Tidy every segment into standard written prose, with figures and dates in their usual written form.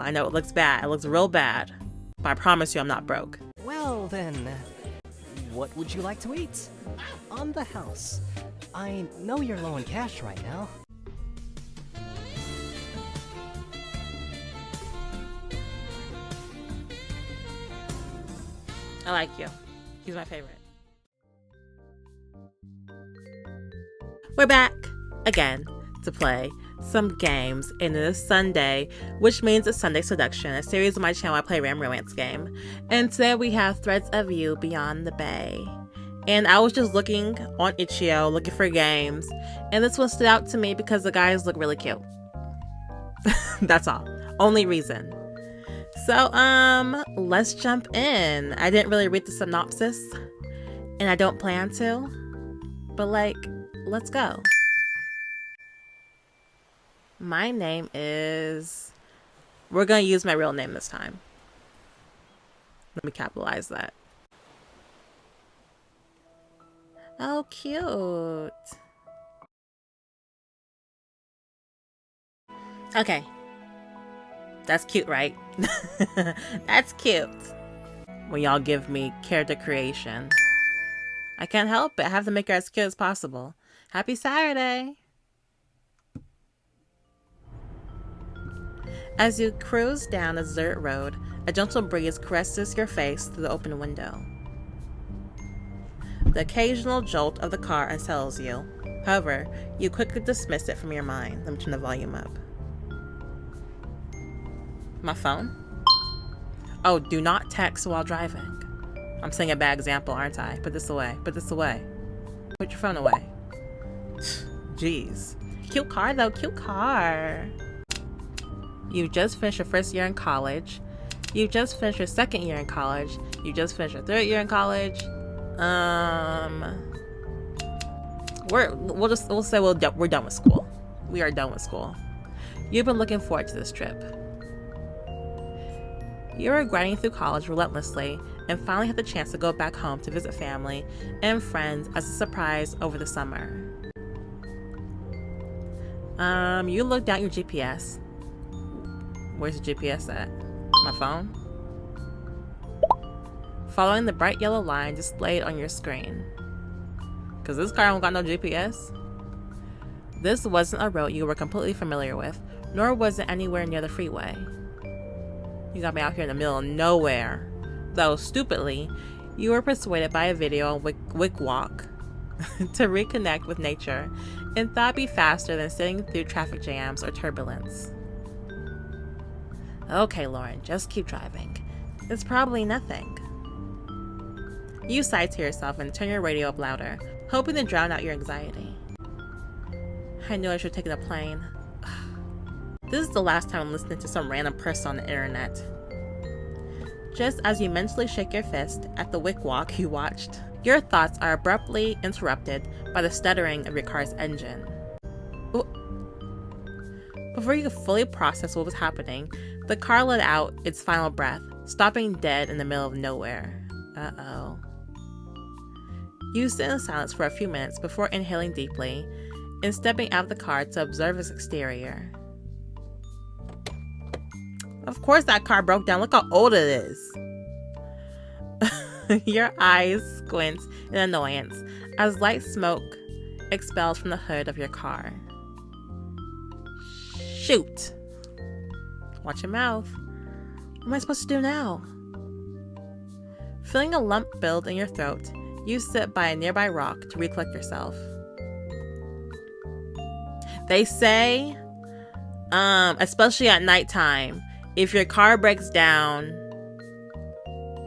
I know it looks bad. It looks real bad. But I promise you I'm not broke. Well then, what would you like to eat? On the house. I know you're low on cash right now. I like you. He's my favorite. We're back again to play some games in this Sunday, which means a Sunday Seduction, a series on my channel I play random romance game. And today we have Threads of You Beyond the Bay. And I was just looking on Itch.io, looking for games, and this one stood out to me because the guys look really cute. That's all. Only reason. So, let's jump in. I didn't really read the synopsis, and I don't plan to, but like, let's go. My name is... We're gonna use my real name this time. Let me capitalize that. Oh, cute. Okay. That's cute, right? That's cute. When y'all give me character creation. I can't help it. I have to make her as cute as possible. Happy Saturday! As you cruise down a desert road, a gentle breeze caresses your face through the open window. The occasional jolt of the car unsettles you. However, you quickly dismiss it from your mind. Let me turn the volume up. My phone? Oh, do not text while driving. I'm setting a bad example, aren't I? Put this away. Put this away. Put your phone away. Jeez. Cute car though. Cute car. You just finished your first year in college. You just finished your second year in college. You just finished your third year in college. We'll say we're done with school. We are done with school. You've been looking forward to this trip. You are grinding through college relentlessly and finally had the chance to go back home to visit family and friends as a surprise over the summer. You look down your GPS. Where's the GPS at? My phone? Following the bright yellow line displayed on your screen. Cause this car don't got no GPS. This wasn't a road you were completely familiar with, nor was it anywhere near the freeway. You got me out here in the middle of nowhere. Though, stupidly, you were persuaded by a video on Wickwalk to reconnect with nature and thought it'd be faster than sitting through traffic jams or turbulence. Okay, Lauren, just keep driving. It's probably nothing. You sigh to yourself and turn your radio up louder, hoping to drown out your anxiety. I knew I should have taken a plane. This is the last time I'm listening to some random person on the internet. Just as you mentally shake your fist at the Wickwalk you watched, your thoughts are abruptly interrupted by the stuttering of your car's engine. Ooh. Before you could fully process what was happening, the car let out its final breath, stopping dead in the middle of nowhere. Uh-oh. You sit in silence for a few minutes before inhaling deeply and stepping out of the car to observe its exterior. Of course that car broke down. Look how old it is. Your eyes squint in annoyance as light smoke expels from the hood of your car. Shoot. Watch your mouth. What am I supposed to do now? Feeling a lump build in your throat, you sit by a nearby rock to recollect yourself. They say, especially at nighttime, if your car breaks down,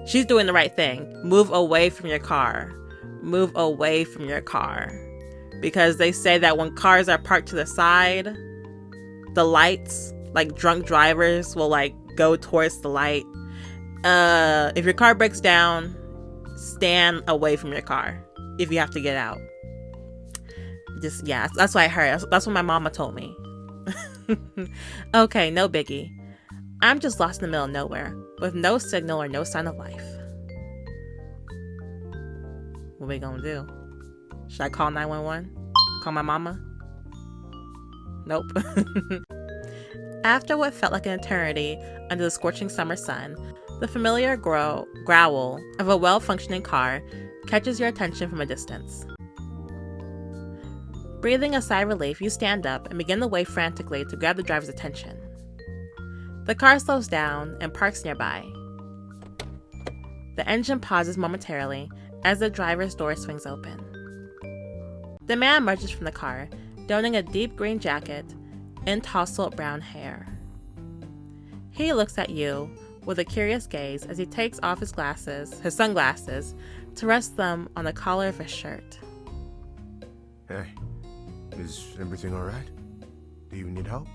she's doing the right thing. Move away from your car. Move away from your car. Because they say that when cars are parked to the side, the lights, like drunk drivers, will like go towards the light. If your car breaks down, stand away from your car if you have to get out. Just, yeah, that's what I heard. That's what my mama told me. Okay, no biggie. I'm just lost in the middle of nowhere, with no signal or no sign of life. What we gonna do? Should I call 911? Call my mama? Nope. After what felt like an eternity under the scorching summer sun, the familiar growl of a well-functioning car catches your attention from a distance. Breathing a sigh of relief, you stand up and begin to wave frantically to grab the driver's attention. The car slows down and parks nearby. The engine pauses momentarily as the driver's door swings open. The man emerges from the car, donning a deep green jacket and tousled brown hair. He looks at you with a curious gaze as he takes off his sunglasses, to rest them on the collar of his shirt. Hey, is everything alright? Do you need help?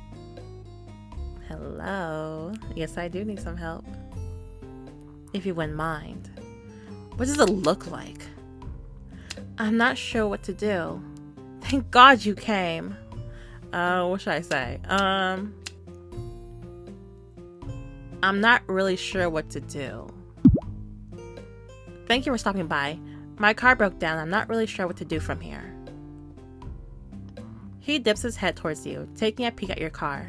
Hello. Yes, I do need some help. If you wouldn't mind. What does it look like? I'm not sure what to do. Thank God you came. What should I say? I'm not really sure what to do. Thank you for stopping by. My car broke down. I'm not really sure what to do from here. He dips his head towards you, taking a peek at your car.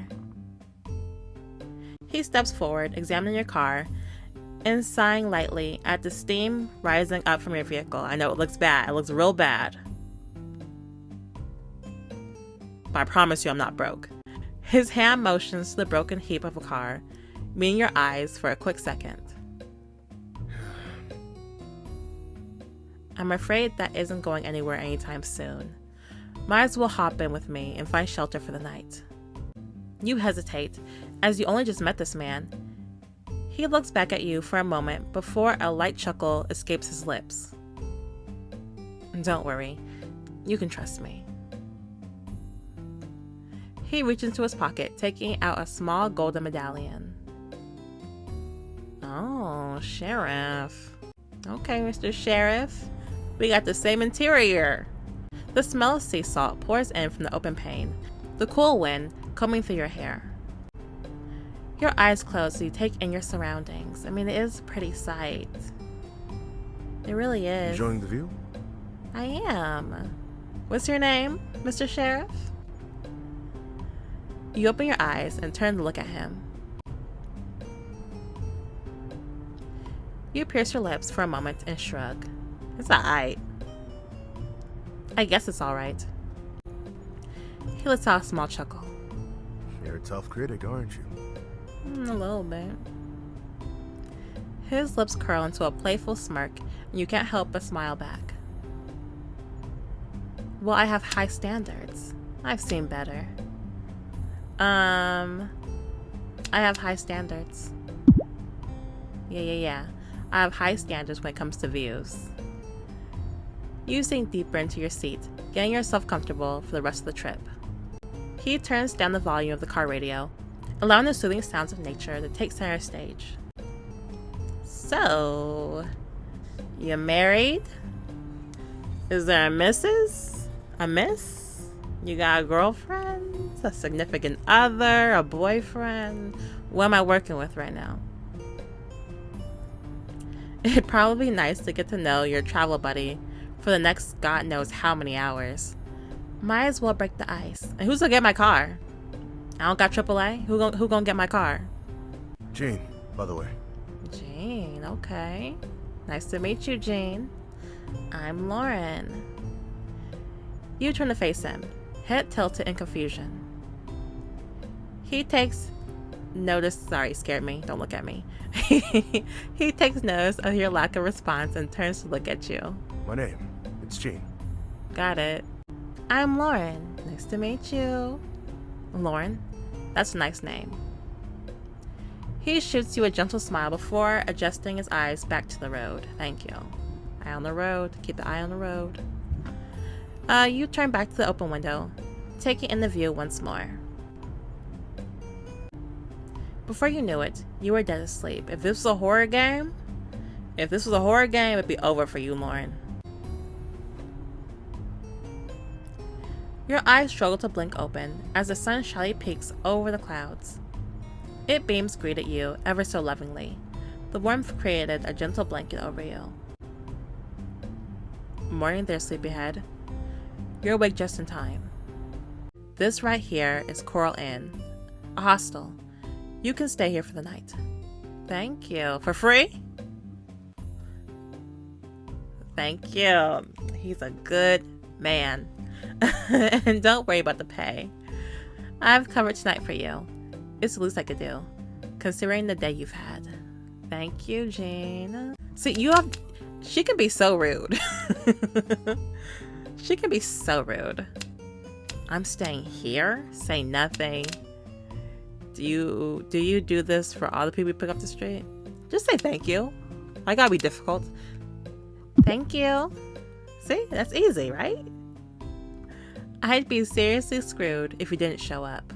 He steps forward, examining your car, and sighing lightly at the steam rising up from your vehicle. I know it looks bad. It looks real bad. But I promise you I'm not broke. His hand motions to the broken heap of a car, meeting your eyes for a quick second. I'm afraid that isn't going anywhere anytime soon. Might as well hop in with me and find shelter for the night. You hesitate, as you only just met this man. He looks back at you for a moment before a light chuckle escapes his lips. Don't worry, you can trust me. He reaches into his pocket, taking out a small golden medallion. Oh, Sheriff. Okay, Mr. Sheriff. We got the same interior. The smell of sea salt pours in from the open pane, the cool wind combing through your hair. Your eyes close as you take in your surroundings. I mean, it is a pretty sight. It really is. Enjoying the view? I am. What's your name, Mr. Sheriff? You open your eyes and turn to look at him. You pierce your lips for a moment and shrug. It's alright. I guess it's alright. He lets out a small chuckle. You're a tough critic, aren't you? A little bit. His lips curl into a playful smirk, and you can't help but smile back. Well, I have high standards. I've seen better. I have high standards. Yeah. I have high standards when it comes to views. You sink deeper into your seat, getting yourself comfortable for the rest of the trip. He turns down the volume of the car radio, allowing the soothing sounds of nature to take center stage. So, you married? Is there a missus? A miss? You got a girlfriend? A significant other? A boyfriend? What am I working with right now? It'd probably be nice to get to know your travel buddy for the next God knows how many hours. Might as well break the ice. And who's gonna get my car? I don't got AAA? Who gonna get my car? Jean, by the way. Jean, okay. Nice to meet you, Jean. I'm Lauren. You turn to face him, head tilted in confusion. He takes notice. Sorry, scared me. Don't look at me. He takes notice of your lack of response and turns to look at you. My name, it's Jean. Got it. I'm Lauren. Nice to meet you. Lauren? That's a nice name. He shoots you a gentle smile before adjusting his eyes back to the road. Thank you. Eye on the road. Keep the eye on the road. You turn back to the open window, taking in the view once more. Before you knew it, you were dead asleep. If this was a horror game, it'd be over for you, Lauren. Your eyes struggle to blink open as the sun shyly peeks over the clouds. It beams greeted you ever so lovingly. The warmth created a gentle blanket over you. Morning there, sleepyhead. You're awake just in time. This right here is Coral Inn, A hostel. You can stay here for the night. Thank you. For free? Thank you. He's a good man. And don't worry about the pay. I've covered tonight for you. It's the least I could do, considering the day you've had. Thank you, Jean. See, she can be so rude. She can be so rude. I'm staying here? Say nothing. Do you do this for all the people you pick up the street? Just say thank you. I gotta be difficult. Thank you. See, that's easy, right? I'd be seriously screwed if you didn't show up.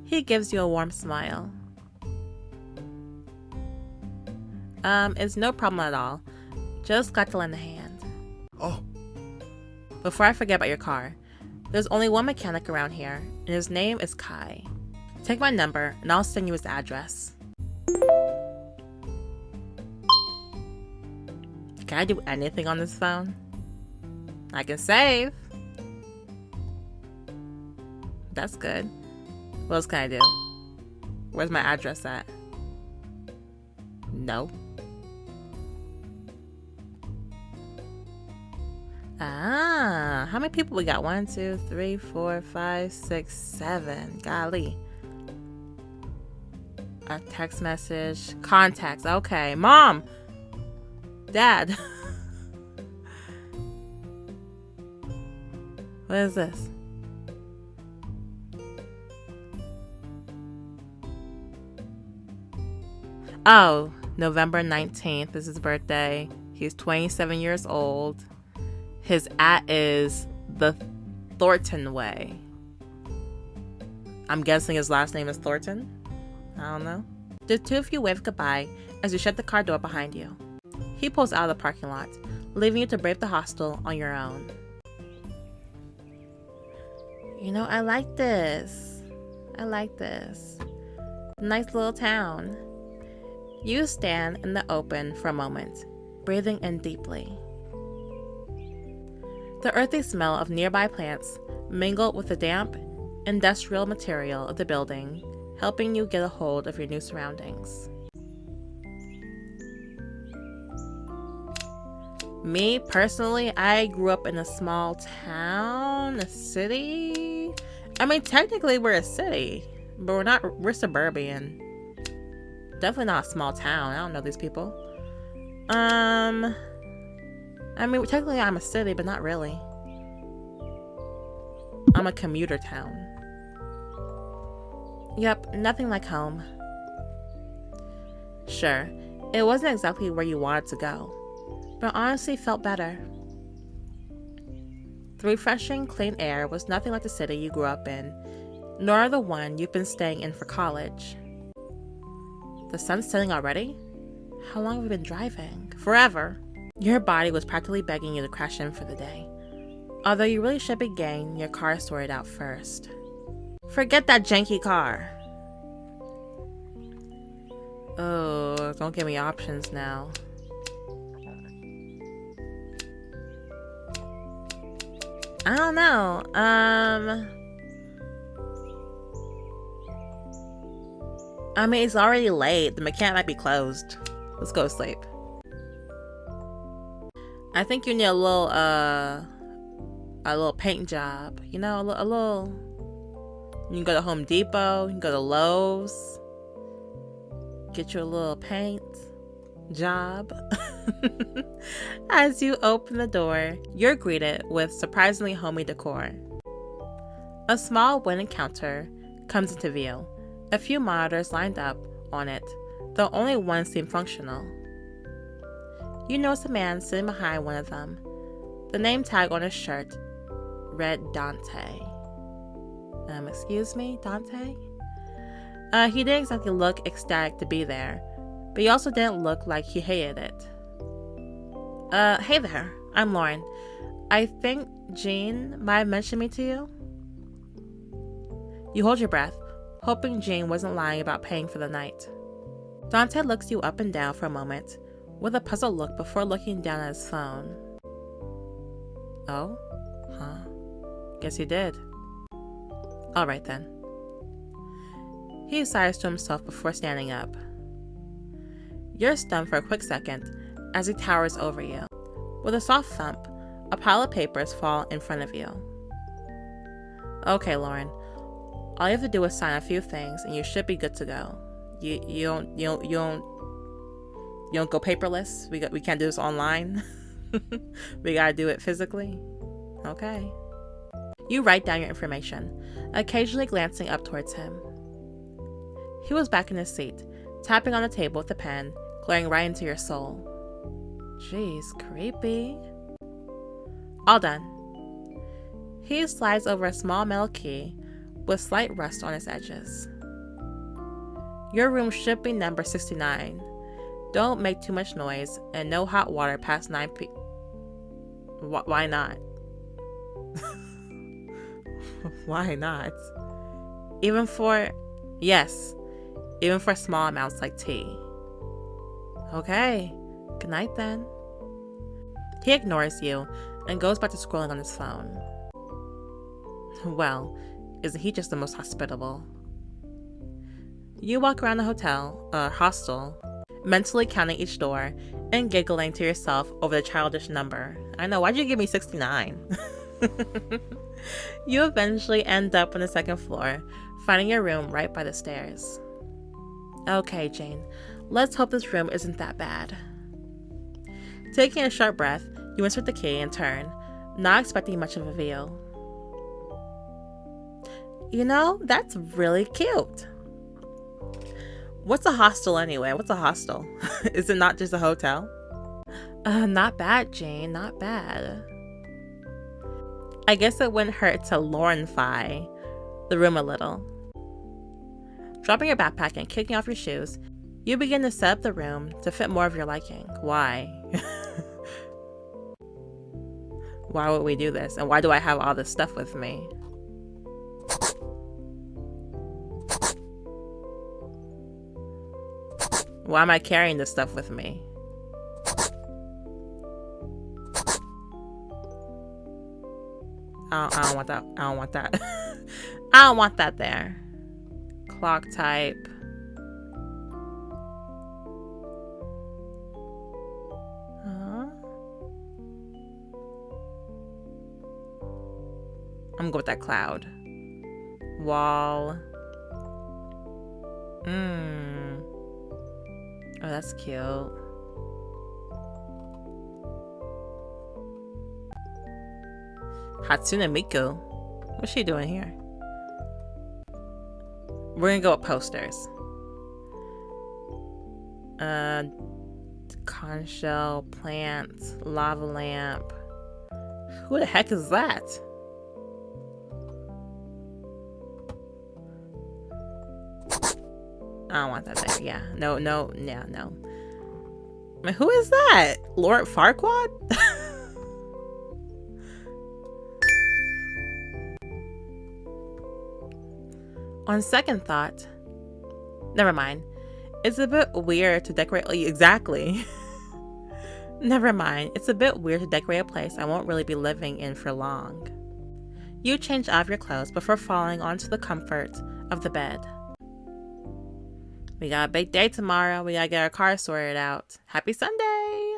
He gives you a warm smile. It's no problem at all. Just got to lend a hand. Oh. Before I forget about your car, there's only one mechanic around here, and his name is Kai. Take my number, and I'll send you his address. Can I do anything on this phone? I can save. That's good. What else can I do? Where's my address at? No. Ah, how many people we got? 1, 2, 3, 4, 5, 6, 7. Golly. A text message. Contacts. Okay. Mom. Dad. What is this? Oh, November 19th is his birthday. He's 27 years old. His is the Thornton Way. I'm guessing his last name is Thornton? I don't know. The two of you wave goodbye as you shut the car door behind you. He pulls out of the parking lot, leaving you to brave the hostel on your own. You know, I like this. I like this. Nice little town. You stand in the open for a moment, breathing in deeply. The earthy smell of nearby plants mingled with the damp, industrial material of the building, helping you get a hold of your new surroundings. Me, personally, I grew up in a small town, a city. I mean, technically we're a city, but we're suburban. Definitely not a small town. I don't know these people. I mean, technically I'm a city, but not really. I'm a commuter town. Yep, nothing like home. Sure, it wasn't exactly where you wanted to go, but honestly felt better. The refreshing, clean air was nothing like the city you grew up in, nor the one you've been staying in for college. The sun's setting already? How long have we been driving? Forever. Your body was practically begging you to crash in for the day. Although you really should be getting your car sorted out first. Forget that janky car. Oh, don't give me options now. I don't know. I mean, it's already late. The mechanic might be closed. Let's go to sleep. I think you need a little paint job. You know, a little. You can go to Home Depot. You can go to Lowe's. Get you a little paint job. As you open the door, you're greeted with surprisingly homey decor. A small wooden counter comes into view. A few monitors lined up on it, though only one seemed functional. You notice a man sitting behind one of them. The name tag on his shirt read Dante. Excuse me, Dante? He didn't exactly look ecstatic to be there, but he also didn't look like he hated it. Hey there, I'm Lauren. I think Jean might have mentioned me to you. You hold your breath, hoping Jean wasn't lying about paying for the night. Dante looks you up and down for a moment, with a puzzled look before looking down at his phone. Oh? Huh. Guess you did. Alright then. He sighs to himself before standing up. You're stunned for a quick second as he towers over you. With a soft thump, a pile of papers fall in front of you. Okay, Lauren. All you have to do is sign a few things and you should be good to go. You don't go paperless? We can't do this online? We gotta do it physically? Okay. You write down your information, occasionally glancing up towards him. He was back in his seat, tapping on the table with a pen, glaring right into your soul. Jeez, creepy. All done. He slides over a small metal key with slight rust on its edges. Your room should be number 69. Don't make too much noise and no hot water past 9 p.m. Why not? Why not? Even for small amounts like tea. Okay, good night then. He ignores you and goes back to scrolling on his phone. Well, isn't he just the most hospitable? You walk around the hostel, mentally counting each door and giggling to yourself over the childish number. I know, why'd you give me 69? You eventually end up on the second floor, finding your room right by the stairs. Okay, Jane, let's hope this room isn't that bad. Taking a sharp breath, you insert the key and turn, not expecting much of a view. You know, that's really cute. What's a hostel anyway? What's a hostel? Is it not just a hotel? Not bad, Jane, not bad. I guess it wouldn't hurt to Laurenify the room a little. Dropping your backpack and kicking off your shoes, you begin to set up the room to fit more of your liking. Why? Why would we do this? And why do I have all this stuff with me? Why am I carrying this stuff with me? I don't want that. I don't want that. I don't want that there. Clock type. I'm gonna go with that cloud. Wall. Oh, that's cute. Hatsune Miku. What's she doing here? We're gonna go with posters. Conch shell, plants, lava lamp. Who the heck is that? I don't want that there. Yeah. No. Who is that? Lord Farquaad? On second thought, never mind. It's a bit weird to decorate. Exactly. Never mind. It's a bit weird to decorate a place I won't really be living in for long. You change out of your clothes before falling onto the comfort of the bed. We got a big day tomorrow. We gotta get our car sorted out. Happy Sunday!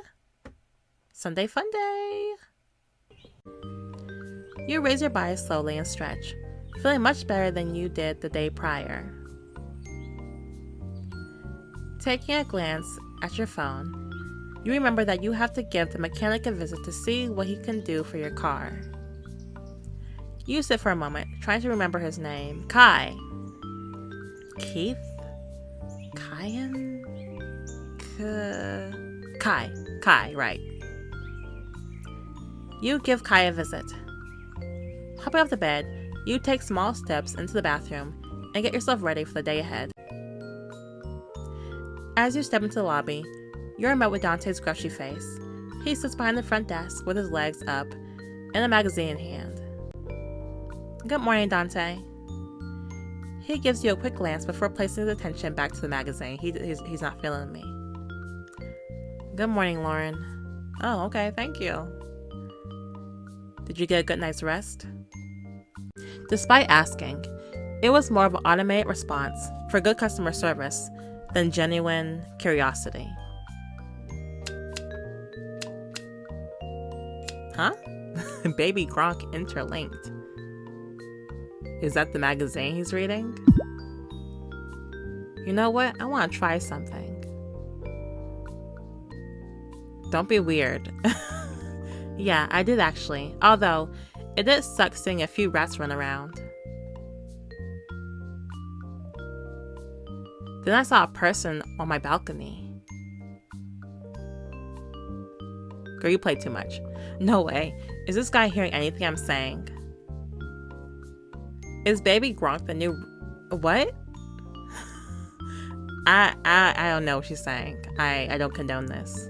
Sunday fun day! You raise your body slowly and stretch, feeling much better than you did the day prior. Taking a glance at your phone, you remember that you have to give the mechanic a visit to see what he can do for your car. You sit for a moment, trying to remember his name. Kai. Keith? Kyan? Kai, right. You give Kai a visit. Hopping off the bed, you take small steps into the bathroom and get yourself ready for the day ahead. As you step into the lobby, you're met with Dante's grouchy face. He sits behind the front desk with his legs up and a magazine in hand. Good morning, Dante. He gives you a quick glance before placing his attention back to the magazine. He's not feeling me. Good morning, Lauren. Oh, okay, thank you. Did you get a good night's rest? Despite asking, It was more of an automated response for good customer service than genuine curiosity. Huh? Baby Gronk interlinked. Is that the magazine he's reading? You know what? I want to try something. Don't be weird. Yeah, I did actually. Although, it did suck seeing a few rats run around. Then I saw a person on my balcony. Girl, you play too much. No way. Is this guy hearing anything I'm saying? Is Baby Gronk the new... What? I don't know what she's saying. I don't condone this.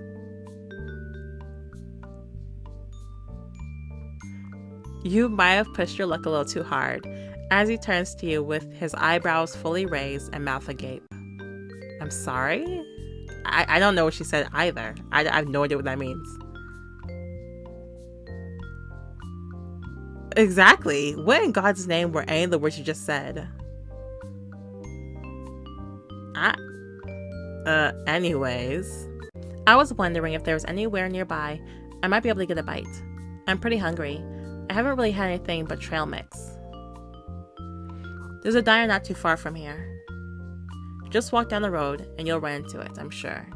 You might have pushed your luck a little too hard, as he turns to you with his eyebrows fully raised and mouth agape. I'm sorry? I don't know what she said either. I have no idea what that means. Exactly. What in God's name were any of the words you just said? Anyways. I was wondering if there was anywhere nearby I might be able to get a bite. I'm pretty hungry. I haven't really had anything but trail mix. There's a diner not too far from here. Just walk down the road and you'll run into it, I'm sure.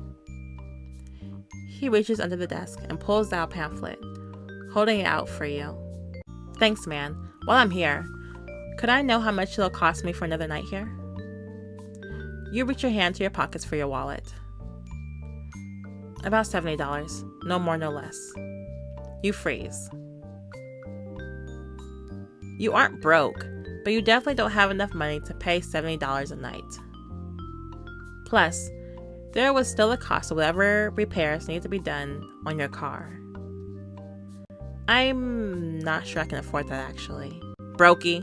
He reaches under the desk and pulls out a pamphlet, holding it out for you. Thanks, man. While I'm here, could I know how much it'll cost me for another night here? You reach your hand to your pockets for your wallet. About $70. No more, no less. You freeze. You aren't broke, but you definitely don't have enough money to pay $70 a night. Plus, there was still the cost of whatever repairs need to be done on your car. I'm not sure I can afford that, actually. Brokey.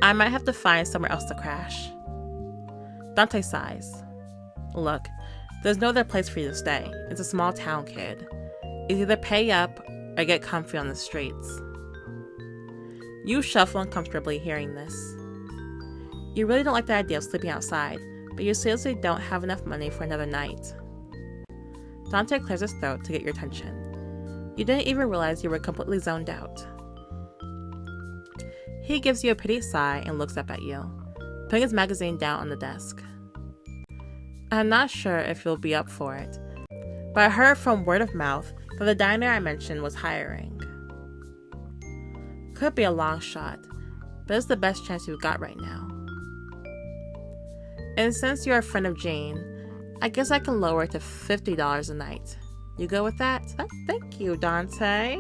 I might have to find somewhere else to crash. Dante sighs. Look, there's no other place for you to stay. It's a small town, kid. It's either pay up or get comfy on the streets. You shuffle uncomfortably hearing this. You really don't like the idea of sleeping outside, but you seriously don't have enough money for another night. Dante clears his throat to get your attention. You didn't even realize you were completely zoned out. He gives you a pity sigh and looks up at you, putting his magazine down on the desk. I'm not sure if you'll be up for it, but I heard from word of mouth that the diner I mentioned was hiring. Could be a long shot, but it's the best chance you've got right now. And since you're a friend of Jane, I guess I can lower it to $50 a night. You go with that? Thank you, Dante.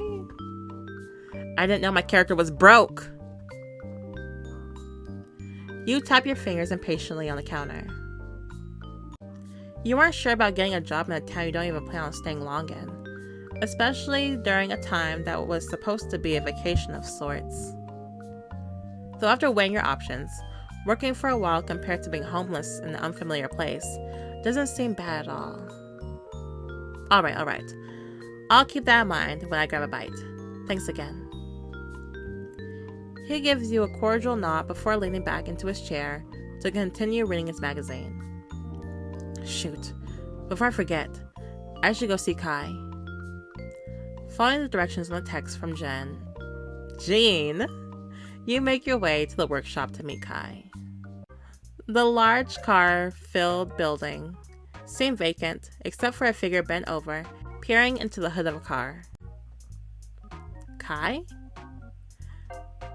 I didn't know my character was broke. You tap your fingers impatiently on the counter. You aren't sure about getting a job in a town you don't even plan on staying long in, especially during a time that was supposed to be a vacation of sorts. Though after weighing your options, working for a while compared to being homeless in an unfamiliar place doesn't seem bad at all. Alright. I'll keep that in mind when I grab a bite. Thanks again. He gives you a cordial nod before leaning back into his chair to continue reading his magazine. Shoot. Before I forget, I should go see Kai. Following the directions on the text from Jean, you make your way to the workshop to meet Kai. The large car-filled building seemed vacant, except for a figure bent over, peering into the hood of a car. Kai?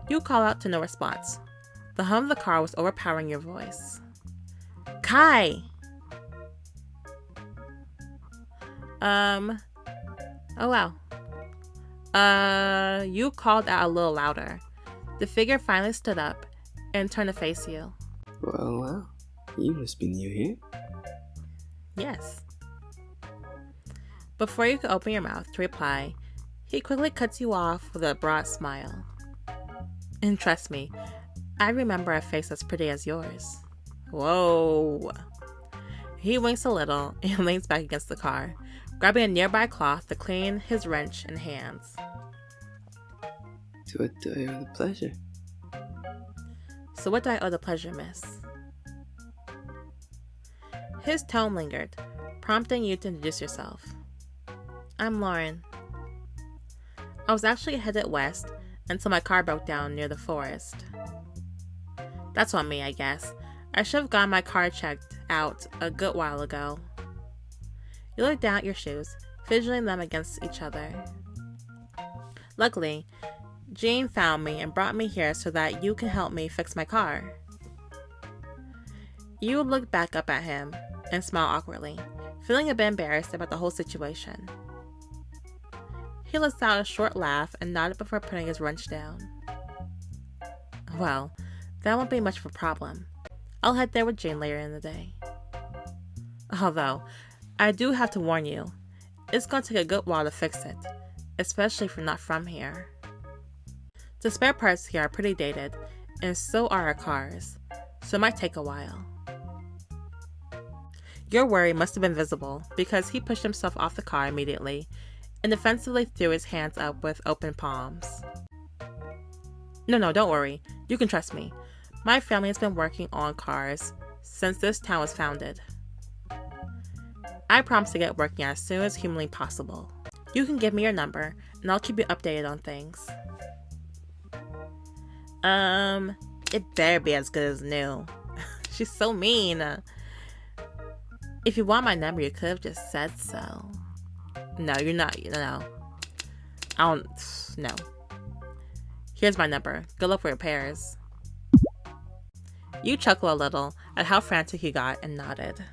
You call out to no response. The hum of the car was overpowering your voice. Kai! Oh wow. You called out a little louder. The figure finally stood up and turned to face you. Well, you must be new here. Yes. Before you could open your mouth to reply, he quickly cuts you off with a broad smile. And trust me, I remember a face as pretty as yours. Whoa. He winks a little and leans back against the car, grabbing a nearby cloth to clean his wrench and hands. To what do I owe the pleasure? So what do I owe the pleasure, miss? His tone lingered, prompting you to introduce yourself. I'm Lauren. I was actually headed west until my car broke down near the forest. That's on me, I guess. I should have gotten my car checked out a good while ago. You looked down at your shoes, fidgeting them against each other. Luckily, Jean found me and brought me here so that you can help me fix my car. You looked back up at him and smiled awkwardly, feeling a bit embarrassed about the whole situation. He let out a short laugh and nodded before putting his wrench down. Well, that won't be much of a problem. I'll head there with Jane later in the day. Although, I do have to warn you, it's going to take a good while to fix it, especially if you're not from here. The spare parts here are pretty dated, and so are our cars, so it might take a while. Your worry must have been visible, because he pushed himself off the car immediately and defensively threw his hands up with open palms. No, don't worry. You can trust me. My family has been working on cars since this town was founded. I promise to get working as soon as humanly possible. You can give me your number, and I'll keep you updated on things. It better be as good as new. She's so mean. If you want my number, you could have just said so. No, you're not. No. No. Here's my number. Good luck with repairs. You chuckle a little at how frantic he got and nodded.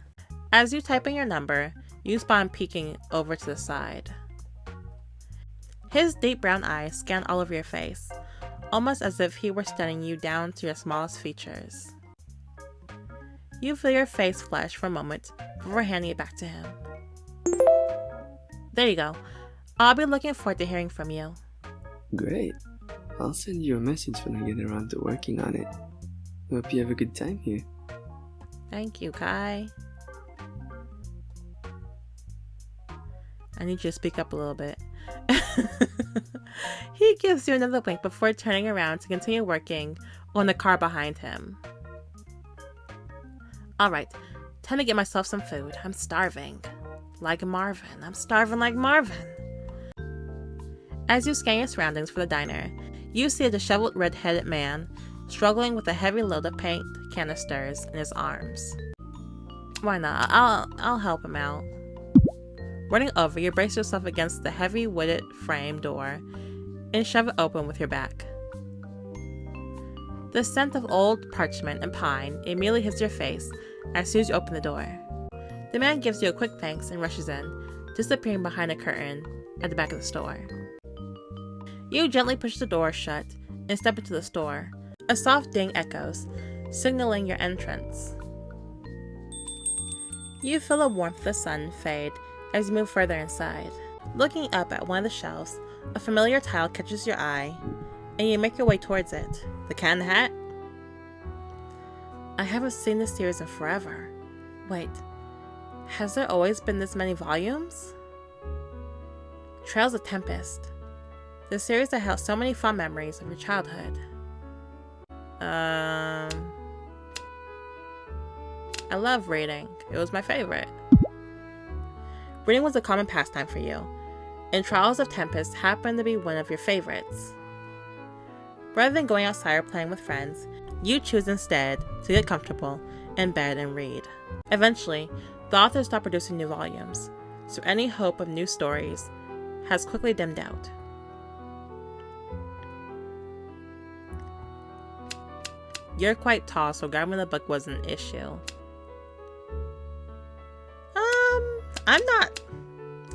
As you type in your number, you spot him peeking over to the side. His deep brown eyes scan all over your face, almost as if he were studying you down to your smallest features. You feel your face flush for a moment before handing it back to him. There you go. I'll be looking forward to hearing from you. Great. I'll send you a message when I get around to working on it. Hope you have a good time here. Thank you, Kai. I need you to speak up a little bit. He gives you another wink before turning around to continue working on the car behind him. Alright, time to get myself some food. I'm starving. Like Marvin. I'm starving like Marvin. As you scan your surroundings for the diner, you see a disheveled red-headed man struggling with a heavy load of paint canisters in his arms. Why not? I'll help him out. Running over, you brace yourself against the heavy wooded frame door and shove it open with your back. The scent of old parchment and pine immediately hits your face as soon as you open the door. The man gives you a quick thanks and rushes in, disappearing behind a curtain at the back of the store. You gently push the door shut and step into the store. A soft ding echoes, signaling your entrance. You feel the warmth of the sun fade as you move further inside. Looking up at one of the shelves, a familiar tile catches your eye, and you make your way towards it. The Cat in the Hat? I haven't seen this series in forever. Wait, has there always been this many volumes? Trails of Tempest. The series that held so many fond memories of your childhood. I love reading. It was my favorite. Reading was a common pastime for you, and Trials of Tempest happened to be one of your favorites. Rather than going outside or playing with friends, you choose instead to get comfortable in bed and read. Eventually, the author stopped producing new volumes, so any hope of new stories has quickly dimmed out. You're quite tall, so grabbing the book was an issue.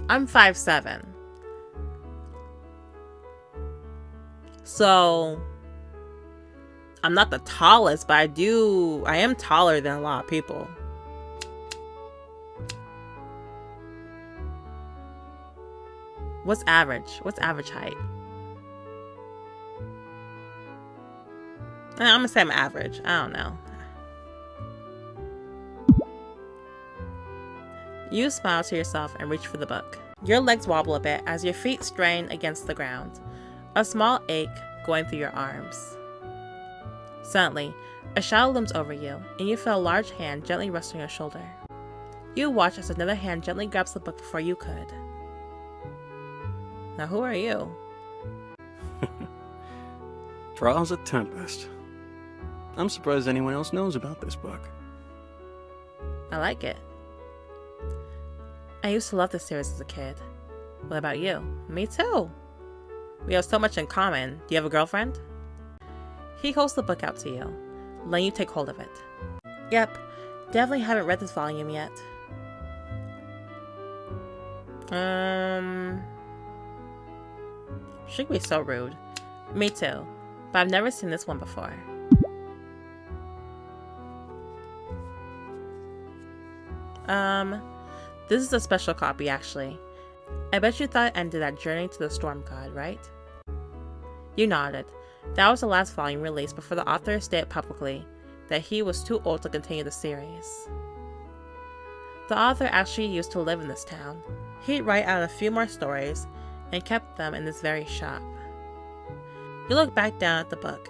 I'm 5'7". So, I'm not the tallest, but I am taller than a lot of people. What's average? What's average height? I'm gonna say I'm average. I don't know. You smile to yourself and reach for the book. Your legs wobble a bit as your feet strain against the ground, a small ache going through your arms. Suddenly, a shadow looms over you, and you feel a large hand gently rest on your shoulder. You watch as another hand gently grabs the book before you could. Now who are you? Trials of Tempest. I'm surprised anyone else knows about this book. I like it. I used to love this series as a kid. What about you? Me too. We have so much in common. Do you have a girlfriend? He holds the book out to you, letting you take hold of it. Yep, definitely haven't read this volume yet. She could be so rude. Me too, but I've never seen this one before. This is a special copy, actually. I bet you thought it ended at Journey to the Storm God, right? You nodded. That was the last volume released before the author stated publicly that he was too old to continue the series. The author actually used to live in this town. He'd write out a few more stories and kept them in this very shop. You look back down at the book.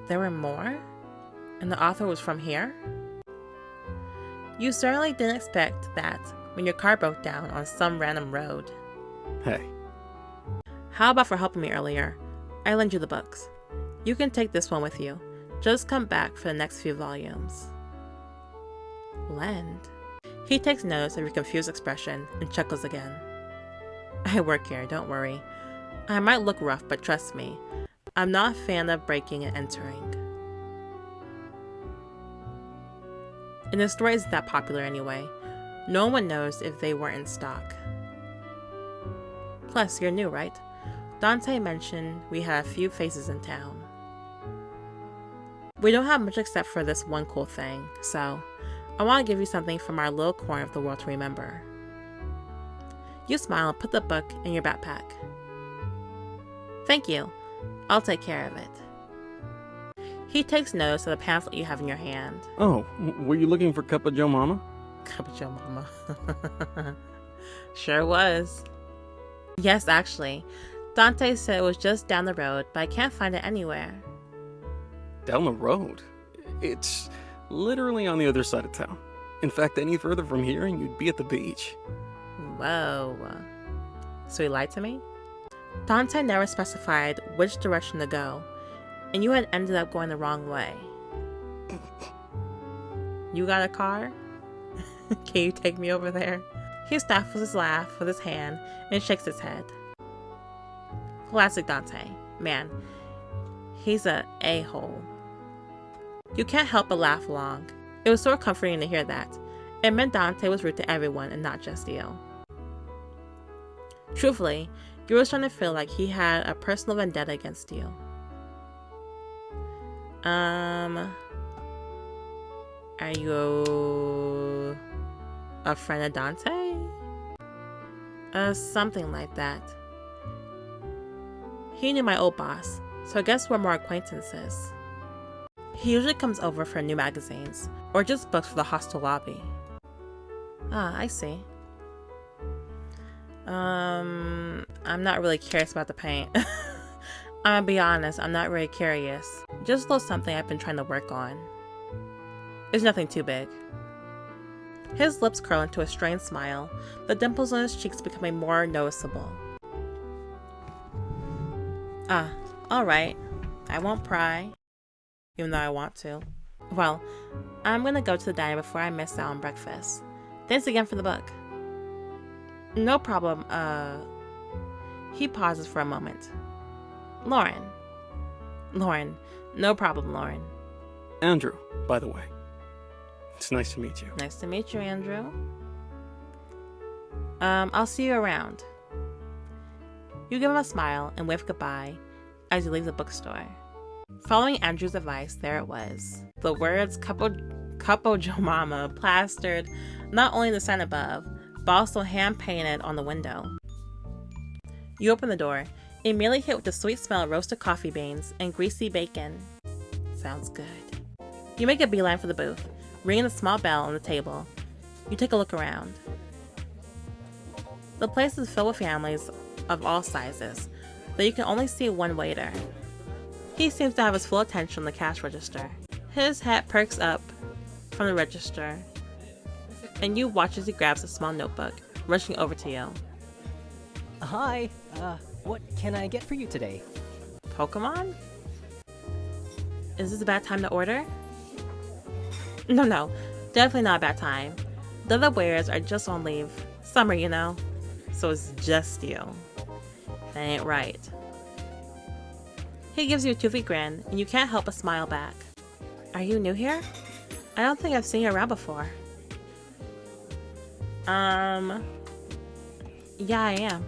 There were more? And the author was from here? You certainly didn't expect that when your car broke down on some random road. Hey. How about for helping me earlier? I lend you the books. You can take this one with you. Just come back for the next few volumes. Lend? He takes notice of your confused expression and chuckles again. I work here, don't worry. I might look rough, but trust me, I'm not a fan of breaking and entering. And the story isn't that popular anyway. No one knows if they weren't in stock. Plus, you're new, right? Dante mentioned we had a few faces in town. We don't have much except for this one cool thing, so I want to give you something from our little corner of the world to remember. You smile and put the book in your backpack. Thank you. I'll take care of it. He takes notice of the pamphlet you have in your hand. Oh, were you looking for Cup of Joe Mama? Cup of Joe Mama. Sure was. Yes, actually. Dante said it was just down the road, but I can't find it anywhere. Down the road? It's literally on the other side of town. In fact, any further from here and you'd be at the beach. Whoa. So he lied to me? Dante never specified which direction to go, and you had ended up going the wrong way. You got a car? Can you take me over there? He stifles his laugh with his hand and shakes his head. Classic Dante. Man, he's a a-hole. You can't help but laugh along. It was so comforting to hear that. It meant Dante was rude to everyone and not just you. Truthfully, you were starting to feel like he had a personal vendetta against you. Are you a friend of Dante? Something like that. He knew my old boss, so I guess we're more acquaintances. He usually comes over for new magazines, or just books for the hostel lobby. Ah, I see. I'm not really curious about the paint. I'm gonna be honest, I'm not really curious. Just a little something I've been trying to work on. It's nothing too big. His lips curl into a strained smile, the dimples on his cheeks becoming more noticeable. Ah, alright. I won't pry, even though I want to. Well, I'm gonna go to the diner before I miss out on breakfast. Thanks again for the book. No problem, He pauses for a moment. Lauren, no problem, Lauren. Andrew, by the way. It's nice to meet you. Nice to meet you, Andrew. I'll see you around. You give him a smile and wave goodbye as you leave the bookstore. Following Andrew's advice, there it was. The words Couple Joe Mama plastered not only the sign above, but also hand-painted on the window. You open the door, immediately hit with the sweet smell of roasted coffee beans and greasy bacon. Sounds good. You make a beeline for the booth, ringing the small bell on the table. You take a look around. The place is filled with families of all sizes, though you can only see one waiter. He seems to have his full attention on the cash register. His head perks up from the register, and you watch as he grabs a small notebook, rushing over to you. Hi, what can I get for you today? Pokemon? Is this a bad time to order? No, definitely not a bad time. The other wares are just on leave. Summer, you know, so it's just you. That ain't right. He gives you a toothy grin, and you can't help but smile back. Are you new here? I don't think I've seen you around before. Yeah, I am.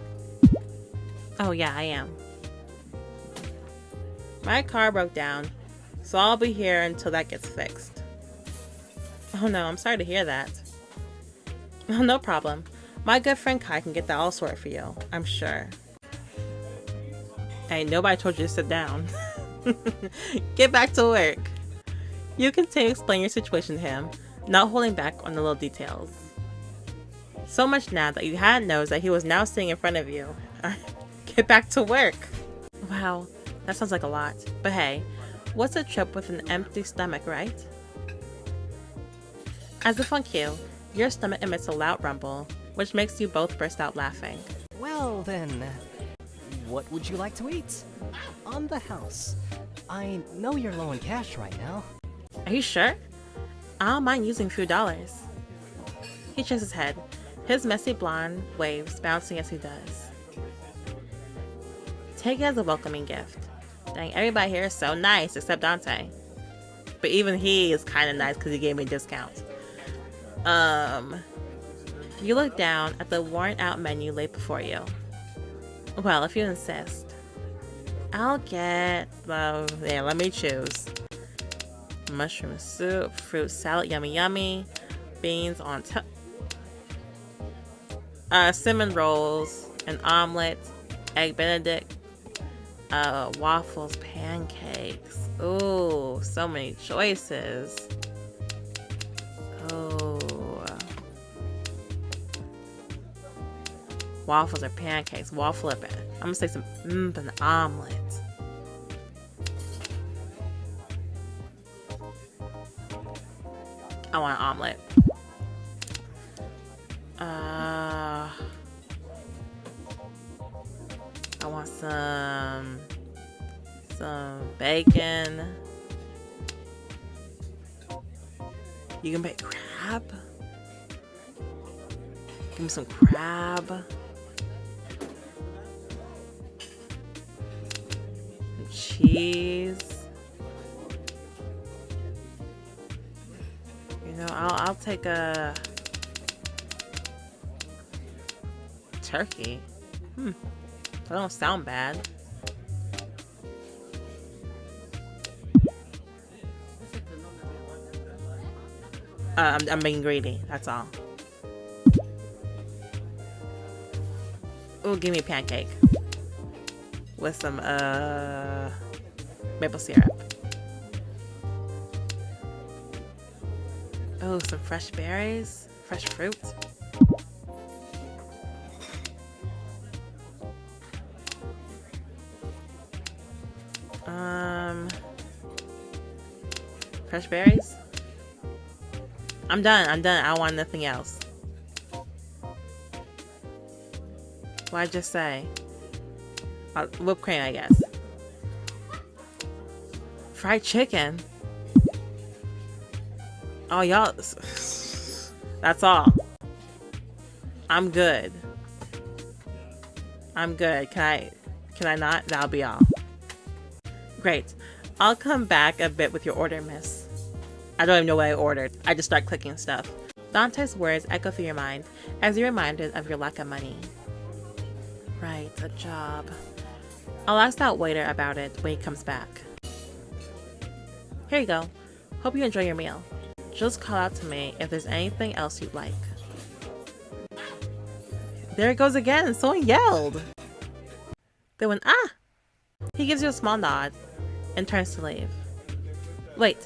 Oh yeah, I am. My car broke down, so I'll be here until that gets fixed. Oh no, I'm sorry to hear that. Oh, no problem. My good friend Kai can get that all sorted for you, I'm sure. Hey, nobody told you to sit down. Get back to work. You continue to explain your situation to him, not holding back on the little details. So much now that you hadn't noticed that he was now sitting in front of you. Get back to work. Wow, that sounds like a lot. But hey, what's a trip with an empty stomach, right? As if on cue, your stomach emits a loud rumble, which makes you both burst out laughing. Well then, what would you like to eat? On the house. I know you're low on cash right now. Are you sure? I don't mind using a few dollars. He shakes his head, his messy blonde waves bouncing as he does. Take it as a welcoming gift. Dang, everybody here is so nice except Dante. But even he is kind of nice because he gave me a discount. You look down at the worn out menu laid before you. Well, if you insist. I'll get, let me choose. Mushroom soup, fruit salad, yummy yummy, beans on top, cinnamon rolls, an omelet, egg benedict, waffles, pancakes. Ooh, so many choices. Oh. Waffles or pancakes, waffle or I'm gonna say some an omelet. I want an omelet. I want some bacon. You can make crab. Give me some crab. Cheese. You know, I'll take a turkey. That don't sound bad. I'm being greedy, that's all. Ooh, give me a pancake. With some, maple syrup. Oh, some fresh berries? Fresh fruit? Fresh berries? I'm done. I don't want nothing else. What'd I just say? Whipped cream, I guess. Fried chicken? Oh, y'all. That's all. I'm good. Can I not? That'll be all. Great. I'll come back a bit with your order, miss. I don't even know what I ordered. I just start clicking stuff. Dante's words echo through your mind as you're reminded of your lack of money. Right, a job. I'll ask that waiter about it when he comes back. Here you go. Hope you enjoy your meal. Just call out to me if there's anything else you'd like. There it goes again. Someone yelled. They went, ah! He gives you a small nod and turns to leave. Wait.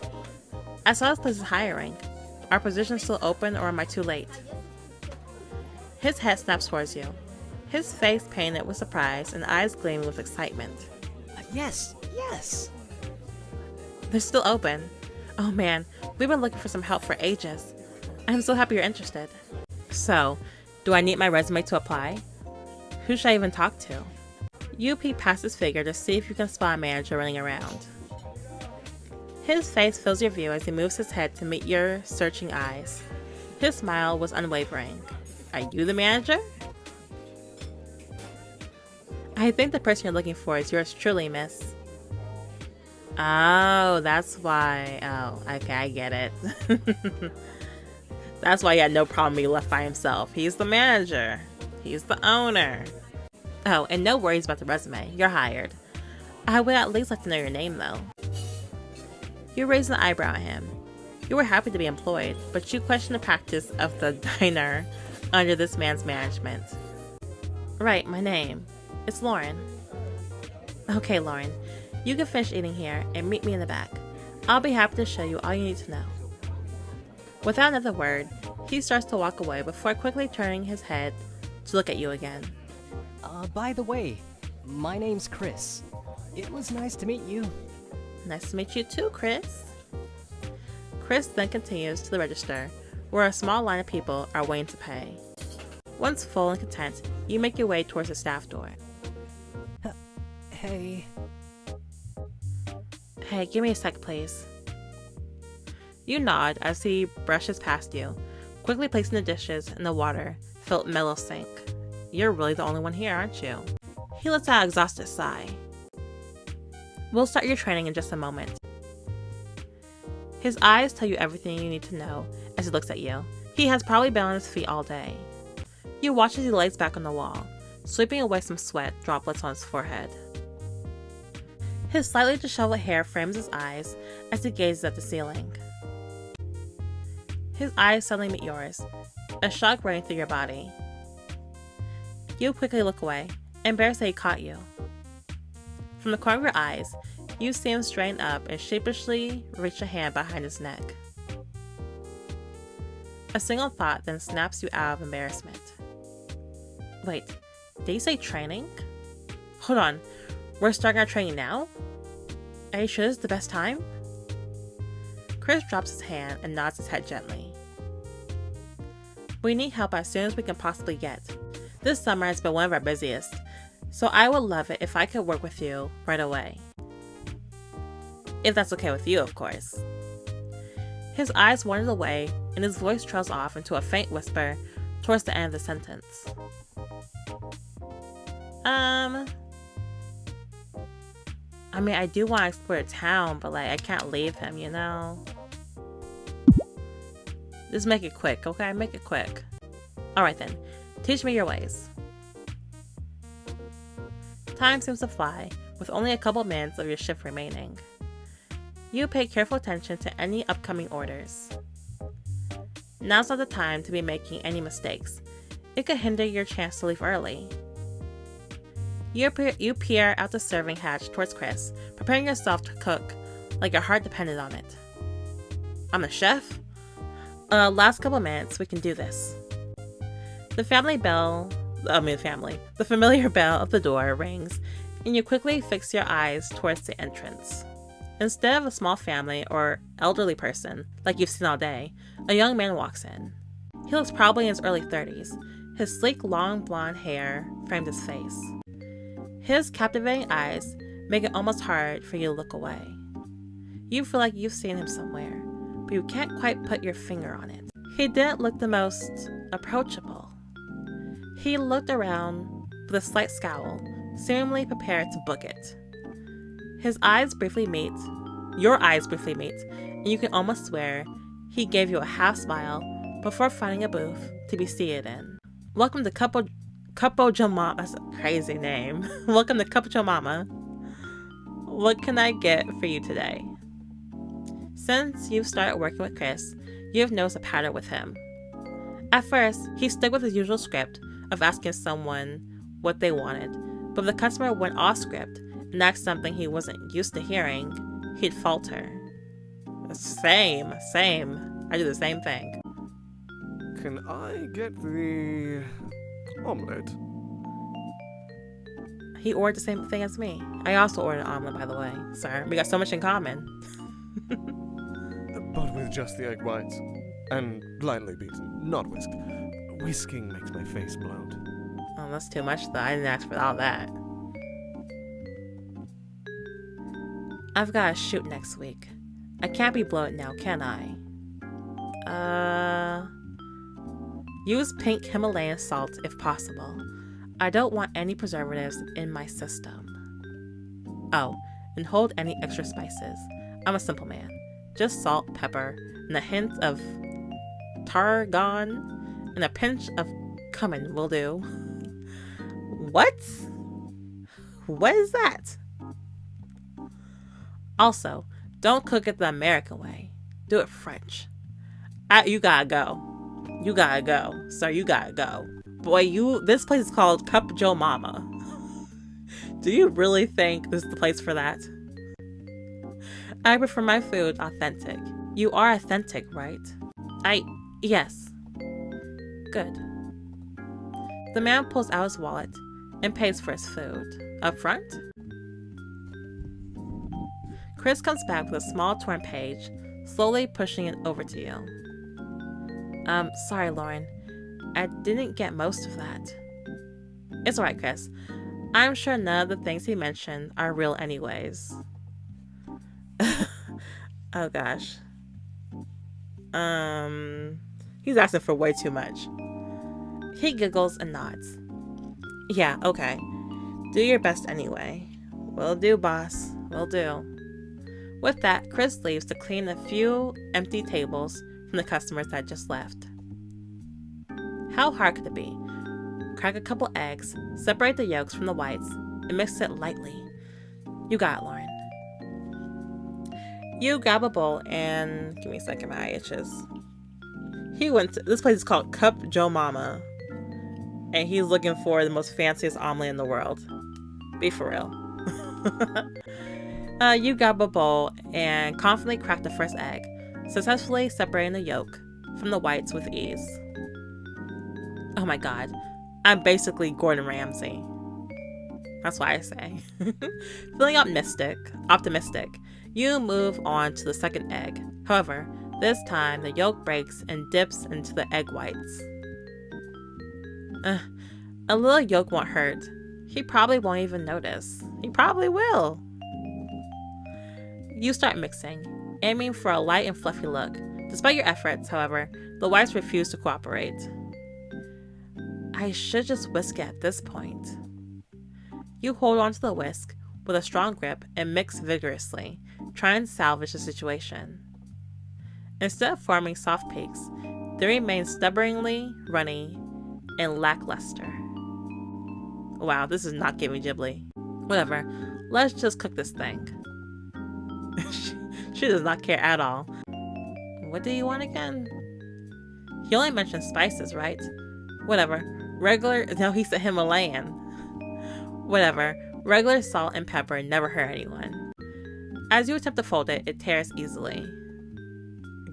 I saw this place is hiring. Are positions still open or am I too late? His head snaps towards you. His face painted with surprise and eyes gleaming with excitement. Yes. They're still open. Oh man, we've been looking for some help for ages. I'm so happy you're interested. So, do I need my resume to apply? Who should I even talk to? You peek past his figure to see if you can spot a manager running around. His face fills your view as he moves his head to meet your searching eyes. His smile was unwavering. Are you the manager? I think the person you're looking for is yours truly, miss. Oh, that's why. Oh, okay, I get it. That's why he had no problem being left by himself. He's the manager. He's the owner. Oh, and no worries about the resume. You're hired. I would at least like to know your name, though. You raised an eyebrow at him. You were happy to be employed, but you questioned the practice of the diner under this man's management. Right, my name. It's Lauren. Okay, Lauren. You can finish eating here and meet me in the back. I'll be happy to show you all you need to know. Without another word, he starts to walk away before quickly turning his head to look at you again. By the way, my name's Chris. It was nice to meet you. Nice to meet you too, Chris. Chris then continues to the register, where a small line of people are waiting to pay. Once full and content, you make your way towards the staff door. Hey. Hey, give me a sec, please. You nod as he brushes past you, quickly placing the dishes in the water-filled metal sink. You're really the only one here, aren't you? He lets out an exhausted sigh. We'll start your training in just a moment. His eyes tell you everything you need to know as he looks at you. He has probably been on his feet all day. You watch as he lays back on the wall, sweeping away some sweat droplets on his forehead. His slightly disheveled hair frames his eyes as he gazes at the ceiling. His eyes suddenly meet yours, a shock running through your body. You quickly look away, embarrassed that he caught you. From the corner of your eyes, you see him straighten up and sheepishly reach a hand behind his neck. A single thought then snaps you out of embarrassment. Wait, did you say training? Hold on, we're starting our training now? Are you sure this is the best time? Chris drops his hand and nods his head gently. We need help as soon as we can possibly get. This summer has been one of our busiest, so I would love it if I could work with you right away. If that's okay with you, of course. His eyes wander away and his voice trails off into a faint whisper towards the end of the sentence. I mean, I do want to explore town, but I can't leave him, you know? Just make it quick, okay? Make it quick. Alright then, teach me your ways. Time seems to fly, with only a couple minutes of your shift remaining. You pay careful attention to any upcoming orders. Now's not the time to be making any mistakes. It could hinder your chance to leave early. You peer out the serving hatch towards Chris, preparing yourself to cook like your heart depended on it. I'm the chef? Last couple minutes, we can do this. The familiar bell of the door rings, and you quickly fix your eyes towards the entrance. Instead of a small family or elderly person, like you've seen all day, a young man walks in. He looks probably in his early 30s. His sleek, long blonde hair framed his face. His captivating eyes make it almost hard for you to look away. You feel like you've seen him somewhere, but you can't quite put your finger on it. He didn't look the most approachable. He looked around with a slight scowl, seemingly prepared to book it. Your eyes briefly meet, and you can almost swear he gave you a half smile before finding a booth to be seated in. Welcome to Cupo Mama. That's a crazy name. Welcome to Cupo Mama. What can I get for you today? Since you've started working with Chris, you've noticed a pattern with him. At first, he stuck with his usual script of asking someone what they wanted, but if the customer went off script and asked something he wasn't used to hearing, he'd falter. Same. I do the same thing. Can I get the omelette? He ordered the same thing as me. I also ordered an omelet, by the way, sir. We got so much in common. Just the egg whites. And lightly beaten, not whisked. Whisking makes my face bloat. Oh, that's too much though. I didn't ask for all that. I've got a shoot next week. I can't be bloated now, can I? Use pink Himalayan salt if possible. I don't want any preservatives in my system. Oh, and hold any extra spices. I'm a simple man. Just salt, pepper, and a hint of tarragon, and a pinch of cumin will do. What? What is that? Also, don't cook it the American way. Do it French. You gotta go. You gotta go. Sir, you gotta go. Boy, this place is called Cup Joe Mama. Do you really think this is the place for that? I prefer my food authentic. You are authentic, right? Yes. Good. The man pulls out his wallet and pays for his food. Up front? Chris comes back with a small torn page, slowly pushing it over to you. Sorry, Lauren. I didn't get most of that. It's alright, Chris. I'm sure none of the things he mentioned are real anyways. Oh gosh. He's asking for way too much. He giggles and nods. Yeah, okay. Do your best anyway. Will do, boss. Will do. With that, Chris leaves to clean a few empty tables from the customers that just left. How hard could it be? Crack a couple eggs, separate the yolks from the whites, and mix it lightly. You got it, Lauren. You grab a bowl and... Give me a second, my eye itches. This place is called Cup Joe Mama. And he's looking for the most fanciest omelet in the world. Be for real. You grab a bowl and confidently crack the first egg, successfully separating the yolk from the whites with ease. Oh my god, I'm basically Gordon Ramsay. That's why I say. Feeling optimistic, you move on to the second egg. However, this time the yolk breaks and dips into the egg whites. A little yolk won't hurt. He probably won't even notice. He probably will. You start mixing, aiming for a light and fluffy look. Despite your efforts, however, the whites refuse to cooperate. I should just whisk it at this point. You hold onto the whisk with a strong grip and mix vigorously, trying to salvage the situation. Instead of forming soft peaks, they remain stubbornly runny and lackluster. Wow, this is not giving Ghibli. Whatever, let's just cook this thing. She does not care at all. What do you want again? He only mentioned spices, right? Whatever. No, he said Himalayan. Whatever. Regular salt and pepper never hurt anyone. As you attempt to fold it, it tears easily.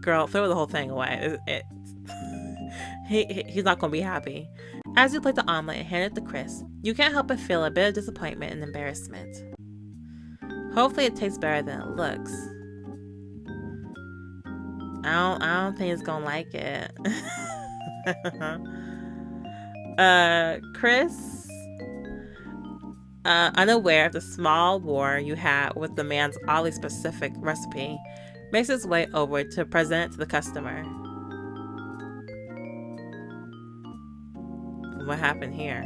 Girl, throw the whole thing away. He's not gonna be happy. As you plate the omelet and hand it to Chris, you can't help but feel a bit of disappointment and embarrassment. Hopefully it tastes better than it looks. I don't think it's gonna like it. Chris, unaware of the small war you had with the man's oddly specific recipe, makes its way over to present it to the customer. What happened here?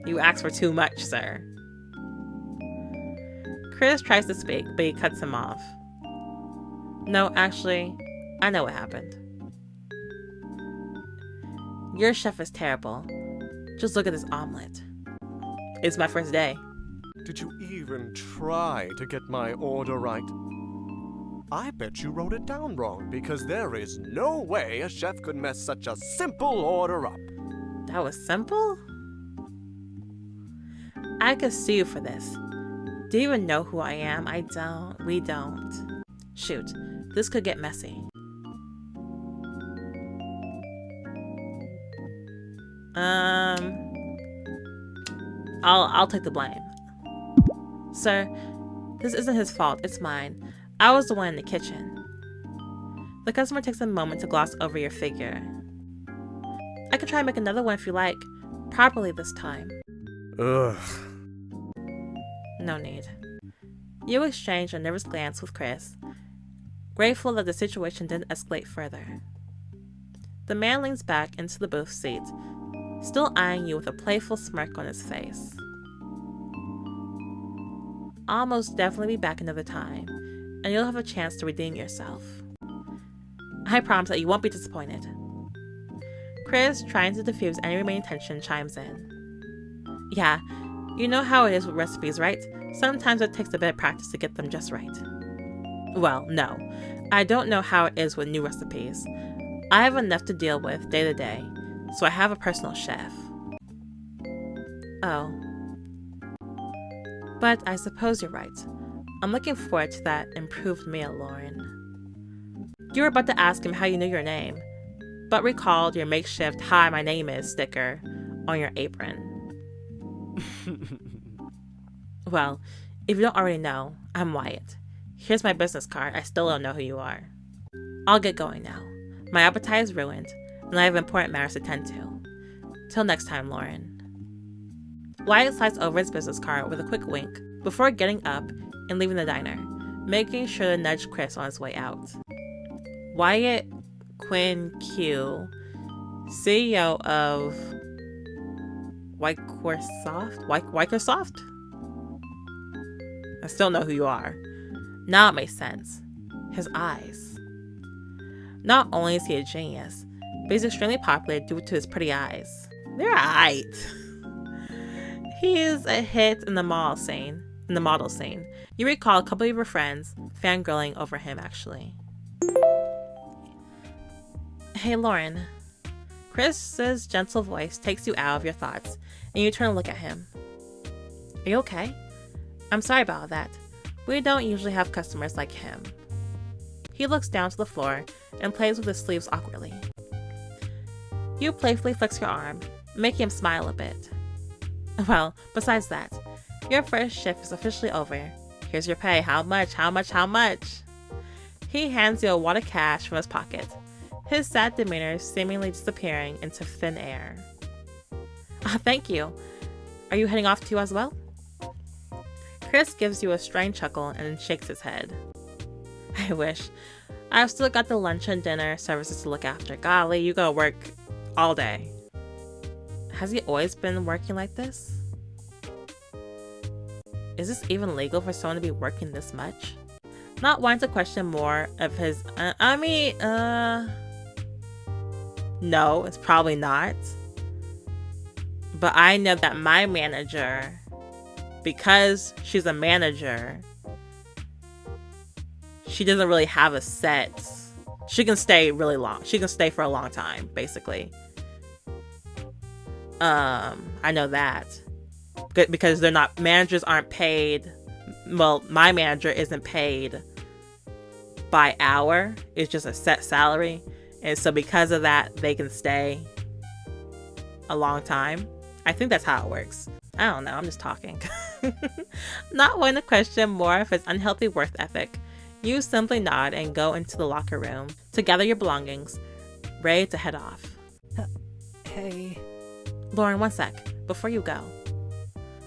You asked for too much, sir. Chris tries to speak, but he cuts him off. No, actually, I know what happened. Your chef is terrible. Just look at this omelet. It's my first day. Did you even try to get my order right? I bet you wrote it down wrong, because there is no way a chef could mess such a simple order up. That was simple? I could sue you for this. Do you even know who I am? I don't. We don't. Shoot, this could get messy. I'll take the blame. Sir, this isn't his fault, it's mine. I was the one in the kitchen. The customer takes a moment to gloss over your figure. I could try and make another one if you like. Properly this time. Ugh. No need. You exchange a nervous glance with Chris, grateful that the situation didn't escalate further. The man leans back into the booth seat, still eyeing you with a playful smirk on his face. I'll most definitely be back another time, and you'll have a chance to redeem yourself. I promise that you won't be disappointed. Chris, trying to diffuse any remaining tension, chimes in. Yeah, you know how it is with recipes, right? Sometimes it takes a bit of practice to get them just right. Well, no. I don't know how it is with new recipes. I have enough to deal with day to day, so I have a personal chef. Oh. But I suppose you're right. I'm looking forward to that improved meal, Lauren. You were about to ask him how you knew your name, but recalled your makeshift "Hi, my name is" sticker on your apron. Well, if you don't already know, I'm Wyatt. Here's my business card. I still don't know who you are. I'll get going now. My appetite is ruined, and I have important matters to tend to. Till next time, Lauren. Wyatt slides over his business card with a quick wink before getting up and leaving the diner, making sure to nudge Chris on his way out. Wyatt Quinn Q, CEO of Wykersoft? I still know who you are. Now it makes sense. His eyes. Not only is he a genius, but he's extremely popular due to his pretty eyes. They're aight. He is a hit in the model scene. You recall a couple of your friends fangirling over him, actually. Hey, Lauren. Chris's gentle voice takes you out of your thoughts, and you turn to look at him. Are you okay? I'm sorry about all that. We don't usually have customers like him. He looks down to the floor and plays with his sleeves awkwardly. You playfully flex your arm, making him smile a bit. Well, besides that, your first shift is officially over. Here's your pay. How much? How much? How much? He hands you a wad of cash from his pocket, his sad demeanor seemingly disappearing into thin air. Thank you. Are you heading off too as well? Chris gives you a strange chuckle and shakes his head. I wish. I've still got the lunch and dinner services to look after. Golly, you gotta work all day. Has he always been working like this? Is this even legal for someone to be working this much? Not wanting to question more of his, no, it's probably not. But I know that my manager, because she's a manager, she doesn't really have a set. She can stay really long. She can stay for a long time, basically. I know that. Because managers aren't paid. Well, my manager isn't paid by hour. It's just a set salary. And so because of that, they can stay a long time. I think that's how it works. I don't know. I'm just talking. Not wanting to question more of his unhealthy work ethic, you simply nod and go into the locker room to gather your belongings, ready to head off. Hey. Lauren, one sec. Before you go.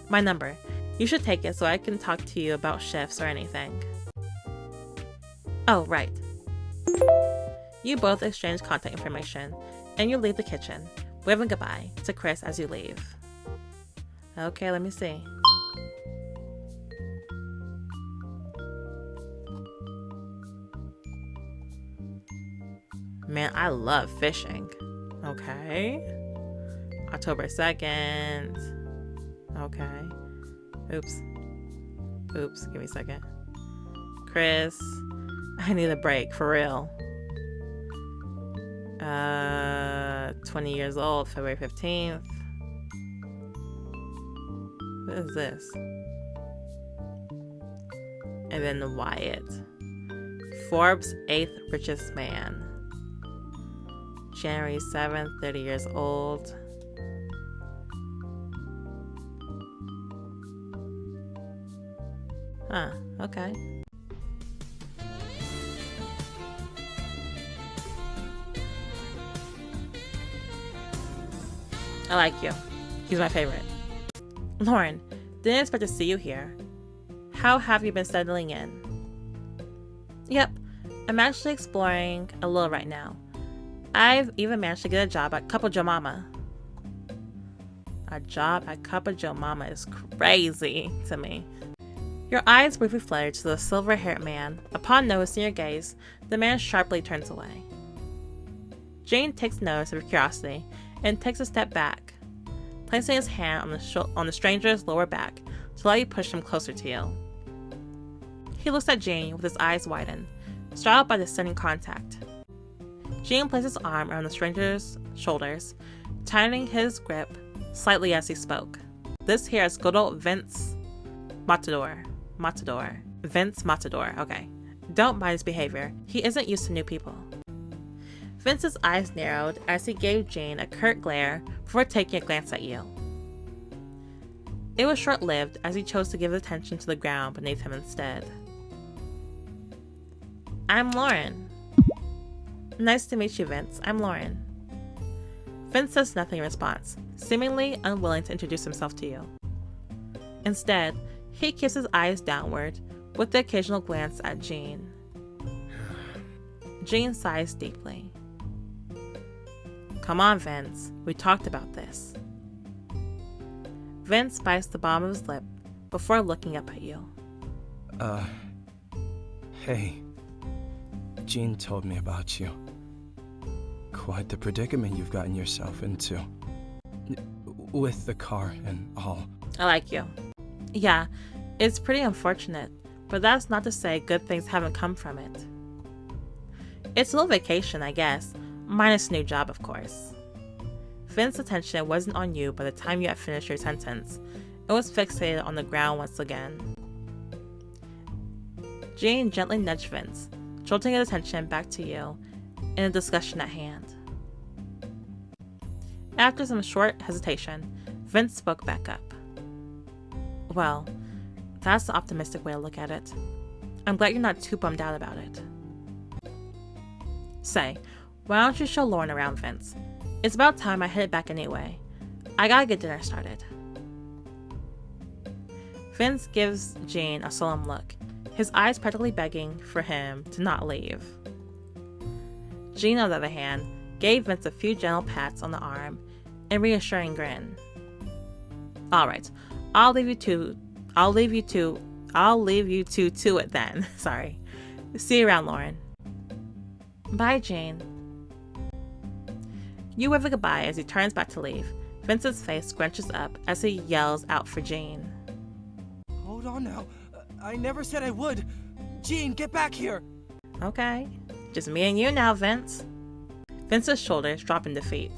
My number. You should take it so I can talk to you about shifts or anything. Oh, right. You both exchange contact information, and you leave the kitchen, waving goodbye to Chris as you leave. Okay, let me see. Man, I love fishing. Okay. October 2nd. Okay. Oops. Give me a second. Chris, I need a break, for real. 20 years old, February 15th. What is this? And then the Wyatt. Forbes' 8th richest man. January 7th, 30 years old. Huh, okay. I like you. He's my favorite. Lauren, didn't expect to see you here. How have you been settling in? Yep, I'm actually exploring a little right now. I've even managed to get a job at Cup of Joe Mama. A job at Cup of Joe Mama is crazy to me. Your eyes briefly flutter to the silver-haired man. Upon noticing your gaze, the man sharply turns away. Jane takes notice of your curiosity and takes a step back, placing his hand on the stranger's lower back to let you push him closer to you. He looks at Jane with his eyes widened, startled by the sudden contact. Jane placed his arm around the stranger's shoulders, tightening his grip slightly as he spoke. This here is good old Vince Matador. Vince Matador, okay. Don't mind his behavior. He isn't used to new people. Vince's eyes narrowed as he gave Jane a curt glare before taking a glance at you. It was short-lived as he chose to give attention to the ground beneath him instead. I'm Lauren. Nice to meet you, Vince. I'm Lauren. Vince says nothing in response, seemingly unwilling to introduce himself to you. Instead, he keeps his eyes downward, with the occasional glance at Jane. Jane sighs deeply. Come on, Vince. We talked about this. Vince bites the bottom of his lip before looking up at you. Hey. Jean told me about you. Quite the predicament you've gotten yourself into. With the car and all. I like you. Yeah, it's pretty unfortunate, but that's not to say good things haven't come from it. It's a little vacation, I guess, minus a new job, of course. Vince's attention wasn't on you by the time you had finished your sentence. It was fixated on the ground once again. Jane gently nudged Vince, jolting his attention back to you in the discussion at hand. After some short hesitation, Vince spoke back up. Well, that's the optimistic way to look at it. I'm glad you're not too bummed out about it. Say, why don't you show Lauren around, Vince? It's about time I headed back anyway. I gotta get dinner started. Vince gives Jane a solemn look, his eyes practically begging for him to not leave. Jane, on the other hand, gave Vince a few gentle pats on the arm and a reassuring grin. Alright, I'll leave you two to it then. Sorry. See you around, Lauren. Bye, Jane. You wave a goodbye as he turns back to leave. Vince's face scrunches up as he yells out for Jane. Hold on now. I never said I would. Jean, get back here. Okay, just me and you now, Vince. Vince's shoulders drop in defeat.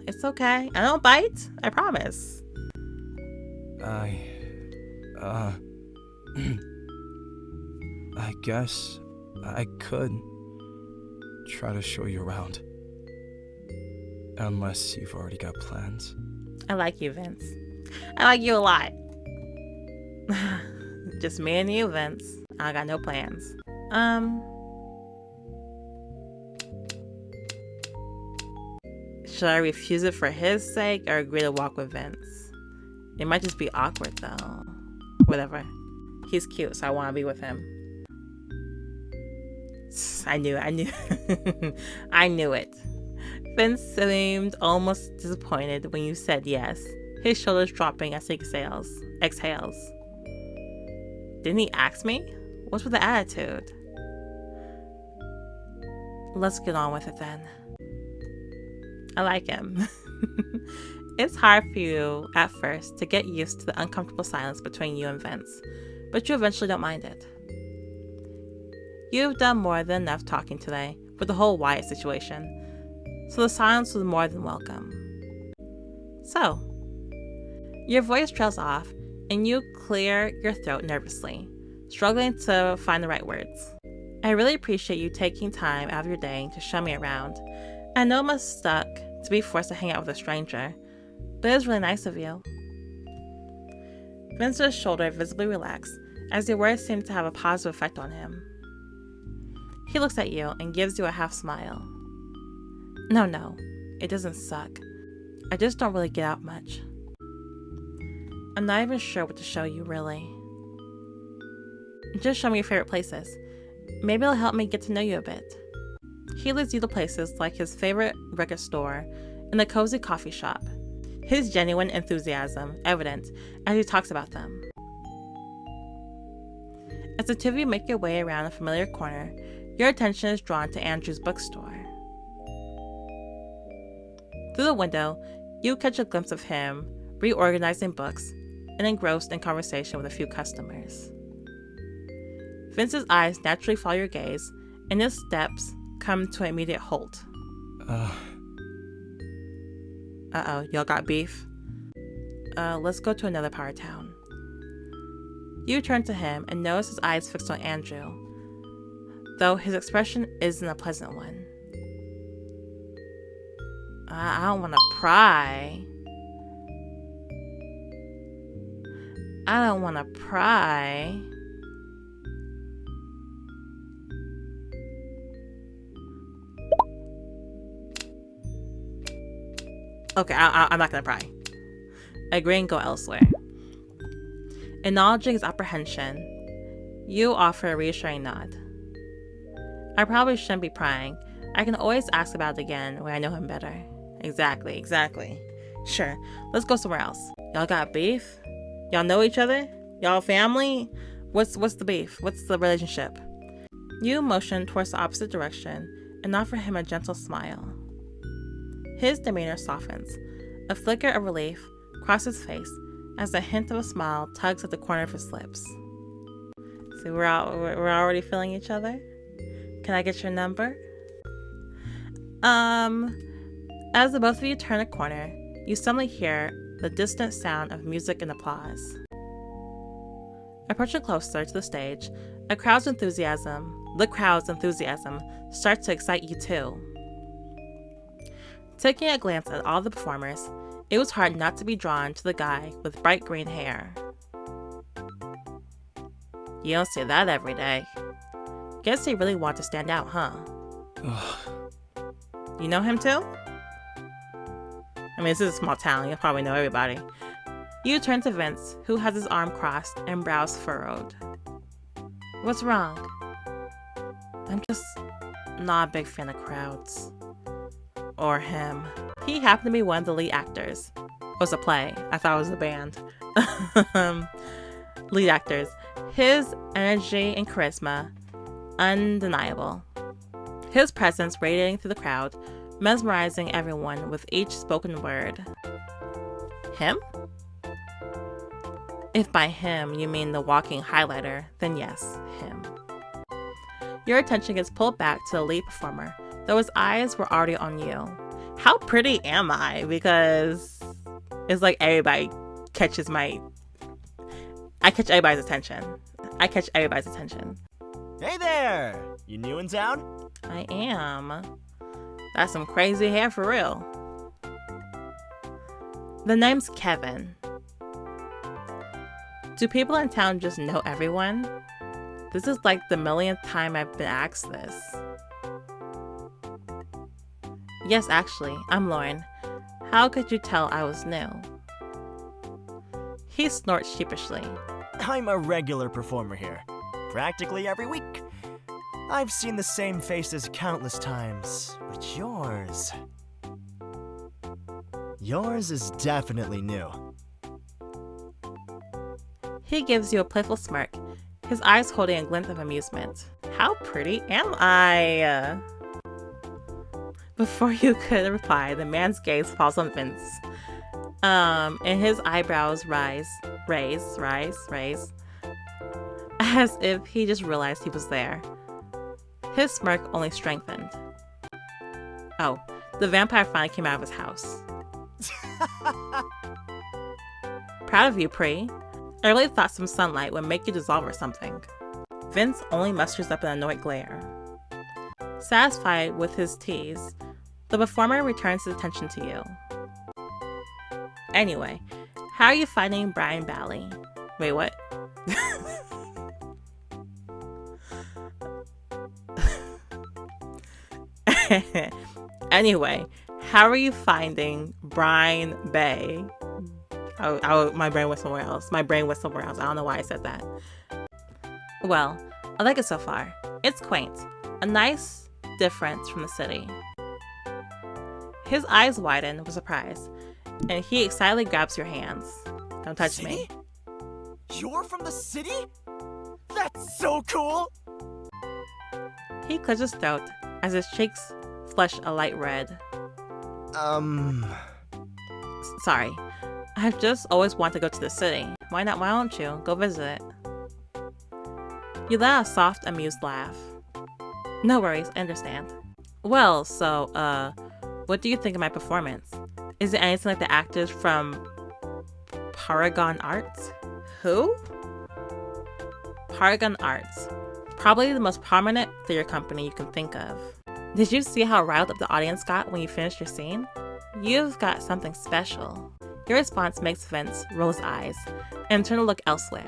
It's okay. I don't bite. I promise. I guess I could try to show you around. Unless you've already got plans. I like you, Vince. I like you a lot. Just me and you, Vince. I got no plans. Should I refuse it for his sake or agree to walk with Vince? It might just be awkward though. Whatever. He's cute, so I want to be with him. I knew I knew it. Vince seemed almost disappointed when you said yes, his shoulders dropping as he exhales. Didn't he ask me? What's with the attitude? Let's get on with it then. I like him. It's hard for you at first to get used to the uncomfortable silence between you and Vince, but you eventually don't mind it. You've done more than enough talking today with the whole Wyatt situation, so the silence was more than welcome. So, your voice trails off and you clear your throat nervously, struggling to find the right words. I really appreciate you taking time out of your day to show me around. I know it must suck to be forced to hang out with a stranger, but it's really nice of you. Vince's shoulder visibly relaxed as your words seem to have a positive effect on him. He looks at you and gives you a half smile. No, it doesn't suck. I just don't really get out much. I'm not even sure what to show you, really. Just show me your favorite places. Maybe it'll help me get to know you a bit. He leads you to places like his favorite record store and the cozy coffee shop, his genuine enthusiasm evident as he talks about them. As the two of you make your way around a familiar corner, your attention is drawn to Andrew's bookstore. Through the window, you catch a glimpse of him reorganizing books and engrossed in conversation with a few customers. Vince's eyes naturally follow your gaze, and his steps come to an immediate halt. Uh-oh, y'all got beef? Let's go to another part of town. You turn to him and notice his eyes fixed on Andrew, though his expression isn't a pleasant one. I don't want to pry. I don't want to pry. Okay, I'm not gonna pry. Agree and go elsewhere. Acknowledging his apprehension, you offer a reassuring nod. I probably shouldn't be prying. I can always ask about it again when I know him better. Exactly. Sure, let's go somewhere else. Y'all got beef? Y'all know each other? Y'all family? What's the beef? What's the relationship? You motion towards the opposite direction and offer him a gentle smile. His demeanor softens. A flicker of relief crosses his face as a hint of a smile tugs at the corner of his lips. See, we're already feeling each other? Can I get your number? As the both of you turn a corner, you suddenly hear the distant sound of music and applause. Approaching closer to the stage, the crowd's enthusiasm starts to excite you too. Taking a glance at all the performers, it was hard not to be drawn to the guy with bright green hair. You don't see that every day. Guess he really wanted to stand out, huh? You know him too? I mean, this is a small town, you'll probably know everybody. You turn to Vince, who has his arm crossed and brows furrowed. What's wrong? I'm just not a big fan of crowds. Or him. He happened to be one of the lead actors. It was a play. I thought it was a band. Lead actors. His energy and charisma, undeniable. His presence radiating through the crowd, mesmerizing everyone with each spoken word. Him? If by him you mean the walking highlighter, then yes, him. Your attention gets pulled back to the lead performer, though his eyes were already on you. How pretty am I? Because it's like everybody catches I catch everybody's attention. Hey there! You new in town? I am. That's some crazy hair for real. The name's Kevin. Do people in town just know everyone? This is like the millionth time I've been asked this. Yes, actually, I'm Lauren. How could you tell I was new? He snorts sheepishly. I'm a regular performer here. Practically every week. I've seen the same faces countless times, but yours is definitely new. He gives you a playful smirk, his eyes holding a glint of amusement. How pretty am I? Before you could reply, the man's gaze falls on Vince. And his eyebrows raise, as if he just realized he was there. His smirk only strengthened. Oh, the vampire finally came out of his house. Proud of you, Pri. I really thought some sunlight would make you dissolve or something. Vince only musters up an annoyed glare. Satisfied with his tease, the performer returns his attention to you. Anyway, how are you finding Brine Bay? Wait, what? Anyway, How are you finding Brine Bay? My brain was somewhere else. I don't know why I said that. Well, I like it so far. It's quaint. A nice difference from the city. His eyes widen with surprise, and he excitedly grabs your hands. Don't touch me. You're from the city? That's so cool! He clears his throat as his cheeks flush a light red. Sorry. I've just always wanted to go to the city. Why don't you? Go visit it. You let out a soft, amused laugh. No worries, I understand. Well, so, what do you think of my performance? Is it anything like the actors from Paragon Arts? Who? Paragon Arts. Probably the most prominent theater company you can think of. Did you see how riled up the audience got when you finished your scene? You've got something special. Your response makes Vince roll his eyes and turn to look elsewhere,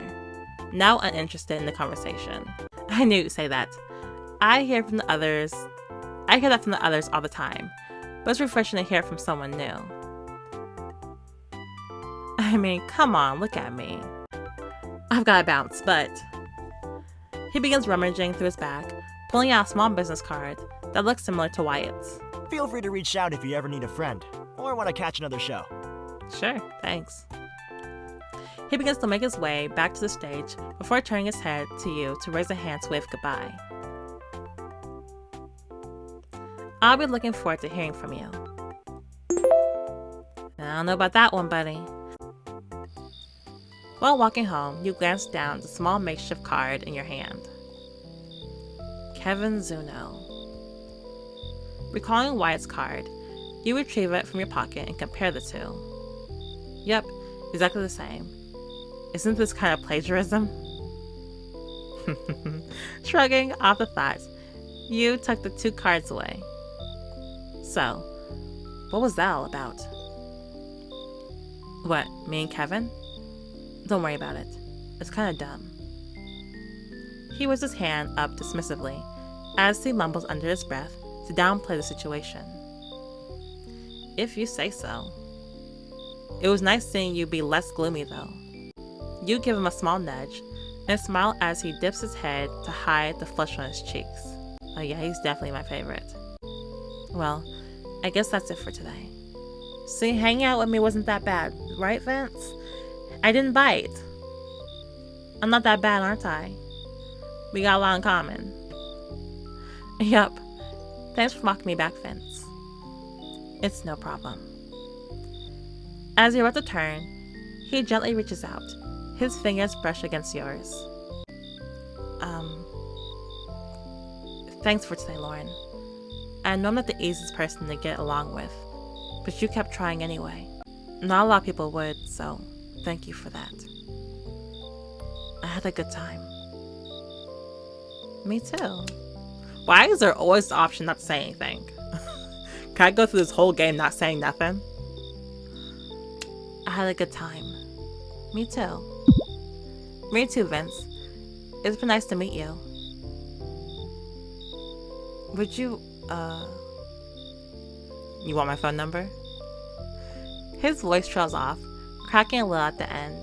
now uninterested in the conversation. I knew you'd say that. I hear that from the others all the time, but it's refreshing to hear it from someone new. I mean, come on, look at me. I've got to bounce, but... He begins rummaging through his bag, pulling out a small business card that looks similar to Wyatt's. Feel free to reach out if you ever need a friend, or want to catch another show. Sure, thanks. He begins to make his way back to the stage before turning his head to you to raise a hand to wave goodbye. I'll be looking forward to hearing from you. I don't know about that one, buddy. While walking home, you glance down at the small makeshift card in your hand. Kevin Zuno. Recalling Wyatt's card, you retrieve it from your pocket and compare the two. Yep, exactly the same. Isn't this kind of plagiarism? Shrugging off the thoughts, you tuck the two cards away. So, what was that all about? What, me and Kevin? Don't worry about it. It's kind of dumb. He whips his hand up dismissively as he mumbles under his breath to downplay the situation. If you say so. It was nice seeing you be less gloomy, though. You give him a small nudge and smile as he dips his head to hide the flush on his cheeks. Oh yeah, he's definitely my favorite. Well, I guess that's it for today. See, hanging out with me wasn't that bad, right, Vince? I didn't bite. I'm not that bad, aren't I? We got a lot in common. Yup. Thanks for mocking me back, Vince. It's no problem. As you're about to turn, he gently reaches out. His fingers brush against yours. Thanks for today, Lauren. I know I'm not the easiest person to get along with, but you kept trying anyway. Not a lot of people would, so thank you for that. I had a good time. Me too. Why is there always the option not to say anything? Can I go through this whole game not saying nothing? I had a good time. Me too. Me too, Vince. It's been nice to meet you. Would you, You want my phone number? His voice trails off, cracking a little at the end.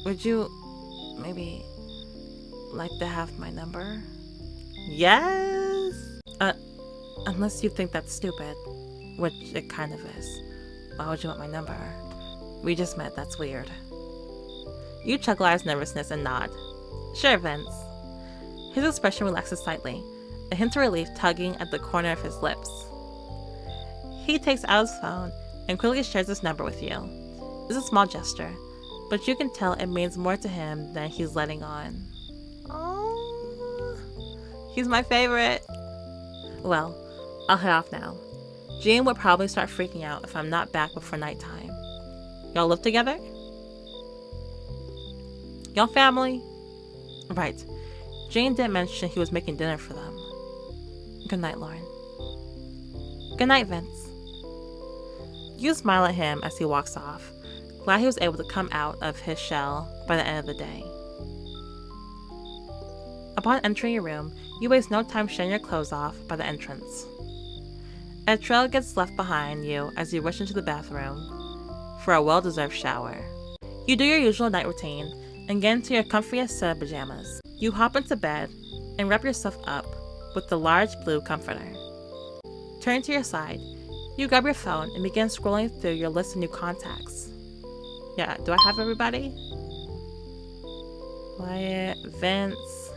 Would you, maybe, like to have my number? Yes! Unless you think that's stupid, which it kind of is. Why would you want my number? We just met, that's weird. You chuckle at his nervousness and nod. Sure, Vince. His expression relaxes slightly, a hint of relief tugging at the corner of his lips. He takes out his phone and quickly shares his number with you. It's a small gesture, but you can tell it means more to him than he's letting on. Oh, he's my favorite. Well, I'll head off now. Jean would probably start freaking out if I'm not back before nighttime. Y'all live together? Y'all family? Right. Jane didn't mention he was making dinner for them. Good night, Lauren. Good night, Vince. You smile at him as he walks off, glad he was able to come out of his shell by the end of the day. Upon entering your room, you waste no time shutting your clothes off by the entrance. A trail gets left behind you as you rush into the bathroom for a well-deserved shower. You do your usual night routine and get into your comfiest set of pajamas. You hop into bed and wrap yourself up with the large blue comforter. Turning to your side, you grab your phone and begin scrolling through your list of new contacts. Yeah, do I have everybody? Wyatt, Vince.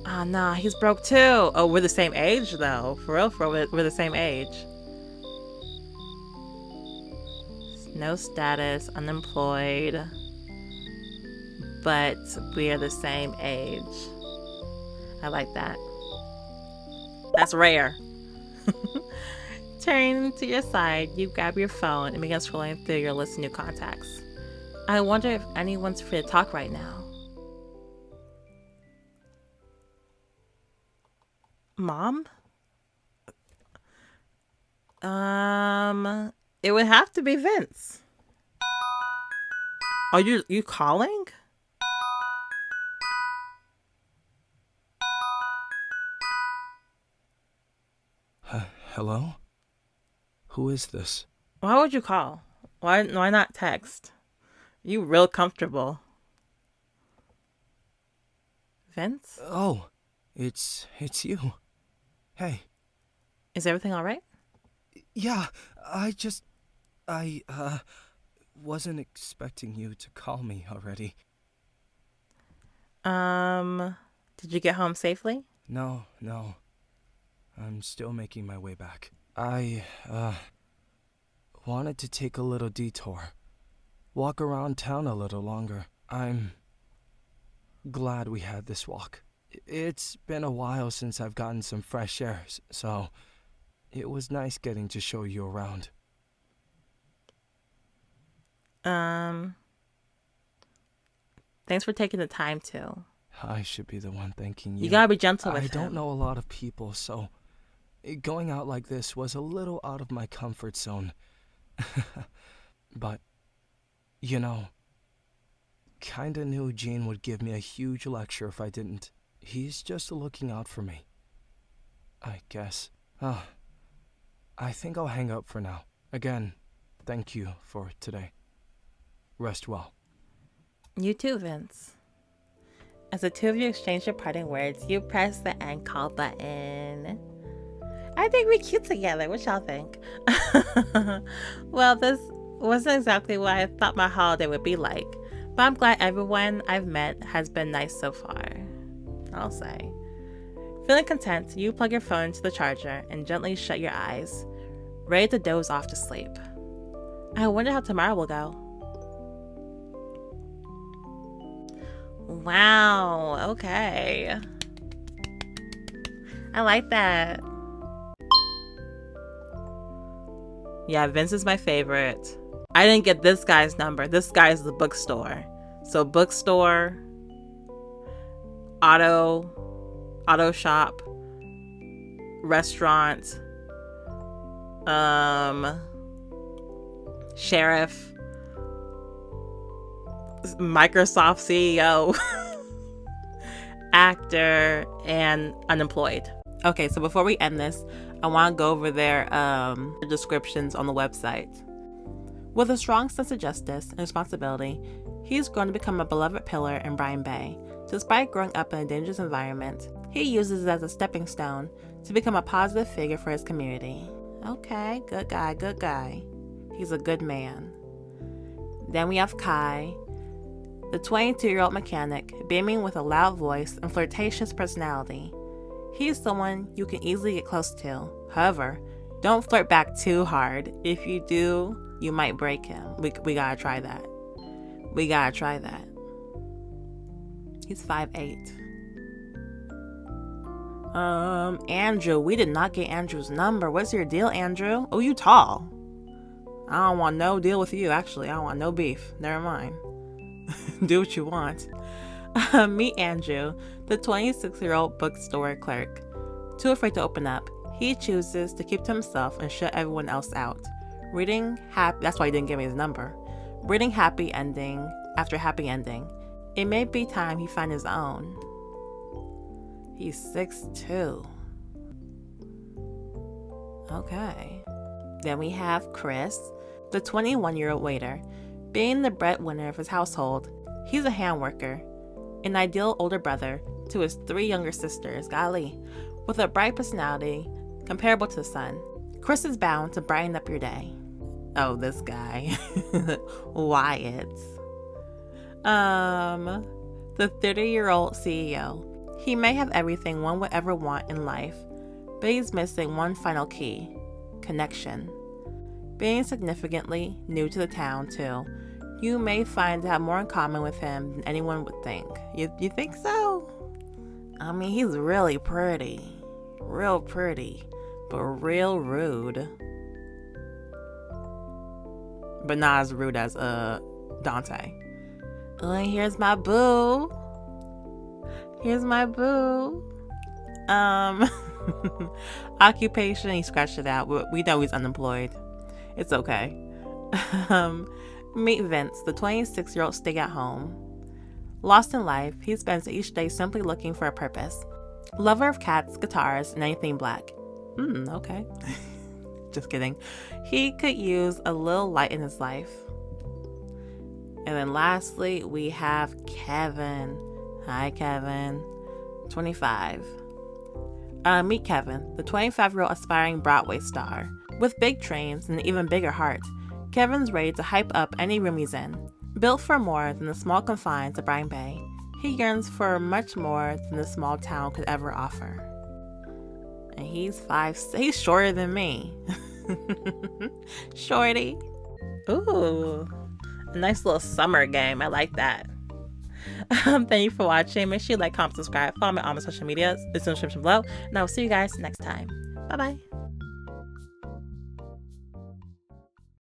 Ah, nah, he's broke too. Oh, we're the same age though. For real, we're the same age. No status, unemployed. But we are the same age. I like that. That's rare. Turning to your side, you grab your phone and begin scrolling through your list of new contacts. I wonder if anyone's free to talk right now. Mom? It would have to be Vince. Are you calling? Hello? Who is this? Why would you call? Why not text? You real comfortable. Vince? Oh, it's you. Hey. Is everything alright? Yeah, I wasn't expecting you to call me already. Did you get home safely? No. I'm still making my way back. I, wanted to take a little detour. Walk around town a little longer. I'm glad we had this walk. It's been a while since I've gotten some fresh air, so it was nice getting to show you around. Thanks for taking the time to. I should be the one thanking you. You gotta be gentle with him. I don't know a lot of people, so going out like this was a little out of my comfort zone. But, you know, kinda knew Gene would give me a huge lecture if I didn't. He's just looking out for me, I guess. I think I'll hang up for now. Again, thank you for today. Rest well. You too, Vince. As the two of you exchange your parting words, you press the end call button. I think we're cute together. What y'all think? Well, this wasn't exactly what I thought my holiday would be like, but I'm glad everyone I've met has been nice so far. I'll say. Feeling content, you plug your phone into the charger and gently shut your eyes, ready to doze off to sleep. I wonder how tomorrow will go. Wow, okay. I like that. Yeah, Vince is my favorite. I didn't get this guy's number. This guy is the bookstore. So bookstore, auto shop, restaurant, sheriff, Microsoft CEO, actor, and unemployed. Okay, so before we end this, I want to go over their descriptions on the website. With a strong sense of justice and responsibility, he's grown to become a beloved pillar in Brine Bay. Despite growing up in a dangerous environment, he uses it as a stepping stone to become a positive figure for his community. Okay, good guy. He's a good man. Then we have Kai, the 22-year-old mechanic, beaming with a loud voice and flirtatious personality. He's someone you can easily get close to. However, don't flirt back too hard. If you do, you might break him. We gotta try that. He's 5'8". Andrew. We did not get Andrew's number. What's your deal, Andrew? Oh, you tall. I don't want no deal with you, actually. I don't want no beef. Never mind. Do what you want. Meet Andrew, the 26-year-old bookstore clerk. Too afraid to open up, he chooses to keep to himself and shut everyone else out. That's why he didn't give me his number. Reading happy ending after happy ending. It may be time he find his own. He's 6'2". Okay. Then we have Chris, the 21-year-old waiter. Being the breadwinner of his household, he's a hand worker, an ideal older brother to his 3 younger sisters, golly, with a bright personality comparable to the sun. Chris is bound to brighten up your day. Oh, this guy. Wyatt. The 30-year-old CEO. He may have everything one would ever want in life, but he's missing one final key: connection. Being significantly new to the town, too, you may find to have more in common with him than anyone would think. You think so? I mean, he's really pretty. Real pretty, but real rude. But not as rude as Dante. Oh, here's my boo. Here's my boo. Occupation, he scratched it out. We know he's unemployed. It's okay. Meet Vince, the 26-year-old stay-at-home. Lost in life, he spends each day simply looking for a purpose. Lover of cats, guitars, and anything black. Okay. Just kidding. He could use a little light in his life. And then lastly, we have Kevin. Hi, Kevin. 25. Meet Kevin, the 25-year-old aspiring Broadway star. With big dreams and an even bigger heart, Kevin's ready to hype up any room he's in. Built for more than the small confines of Brine Bay, he yearns for much more than the small town could ever offer. And he's shorter than me. Shorty. Ooh, a nice little summer game. I like that. Thank you for watching. Make sure you like, comment, subscribe, follow me on my social medias. It's in the description below. And I will see you guys next time. Bye bye.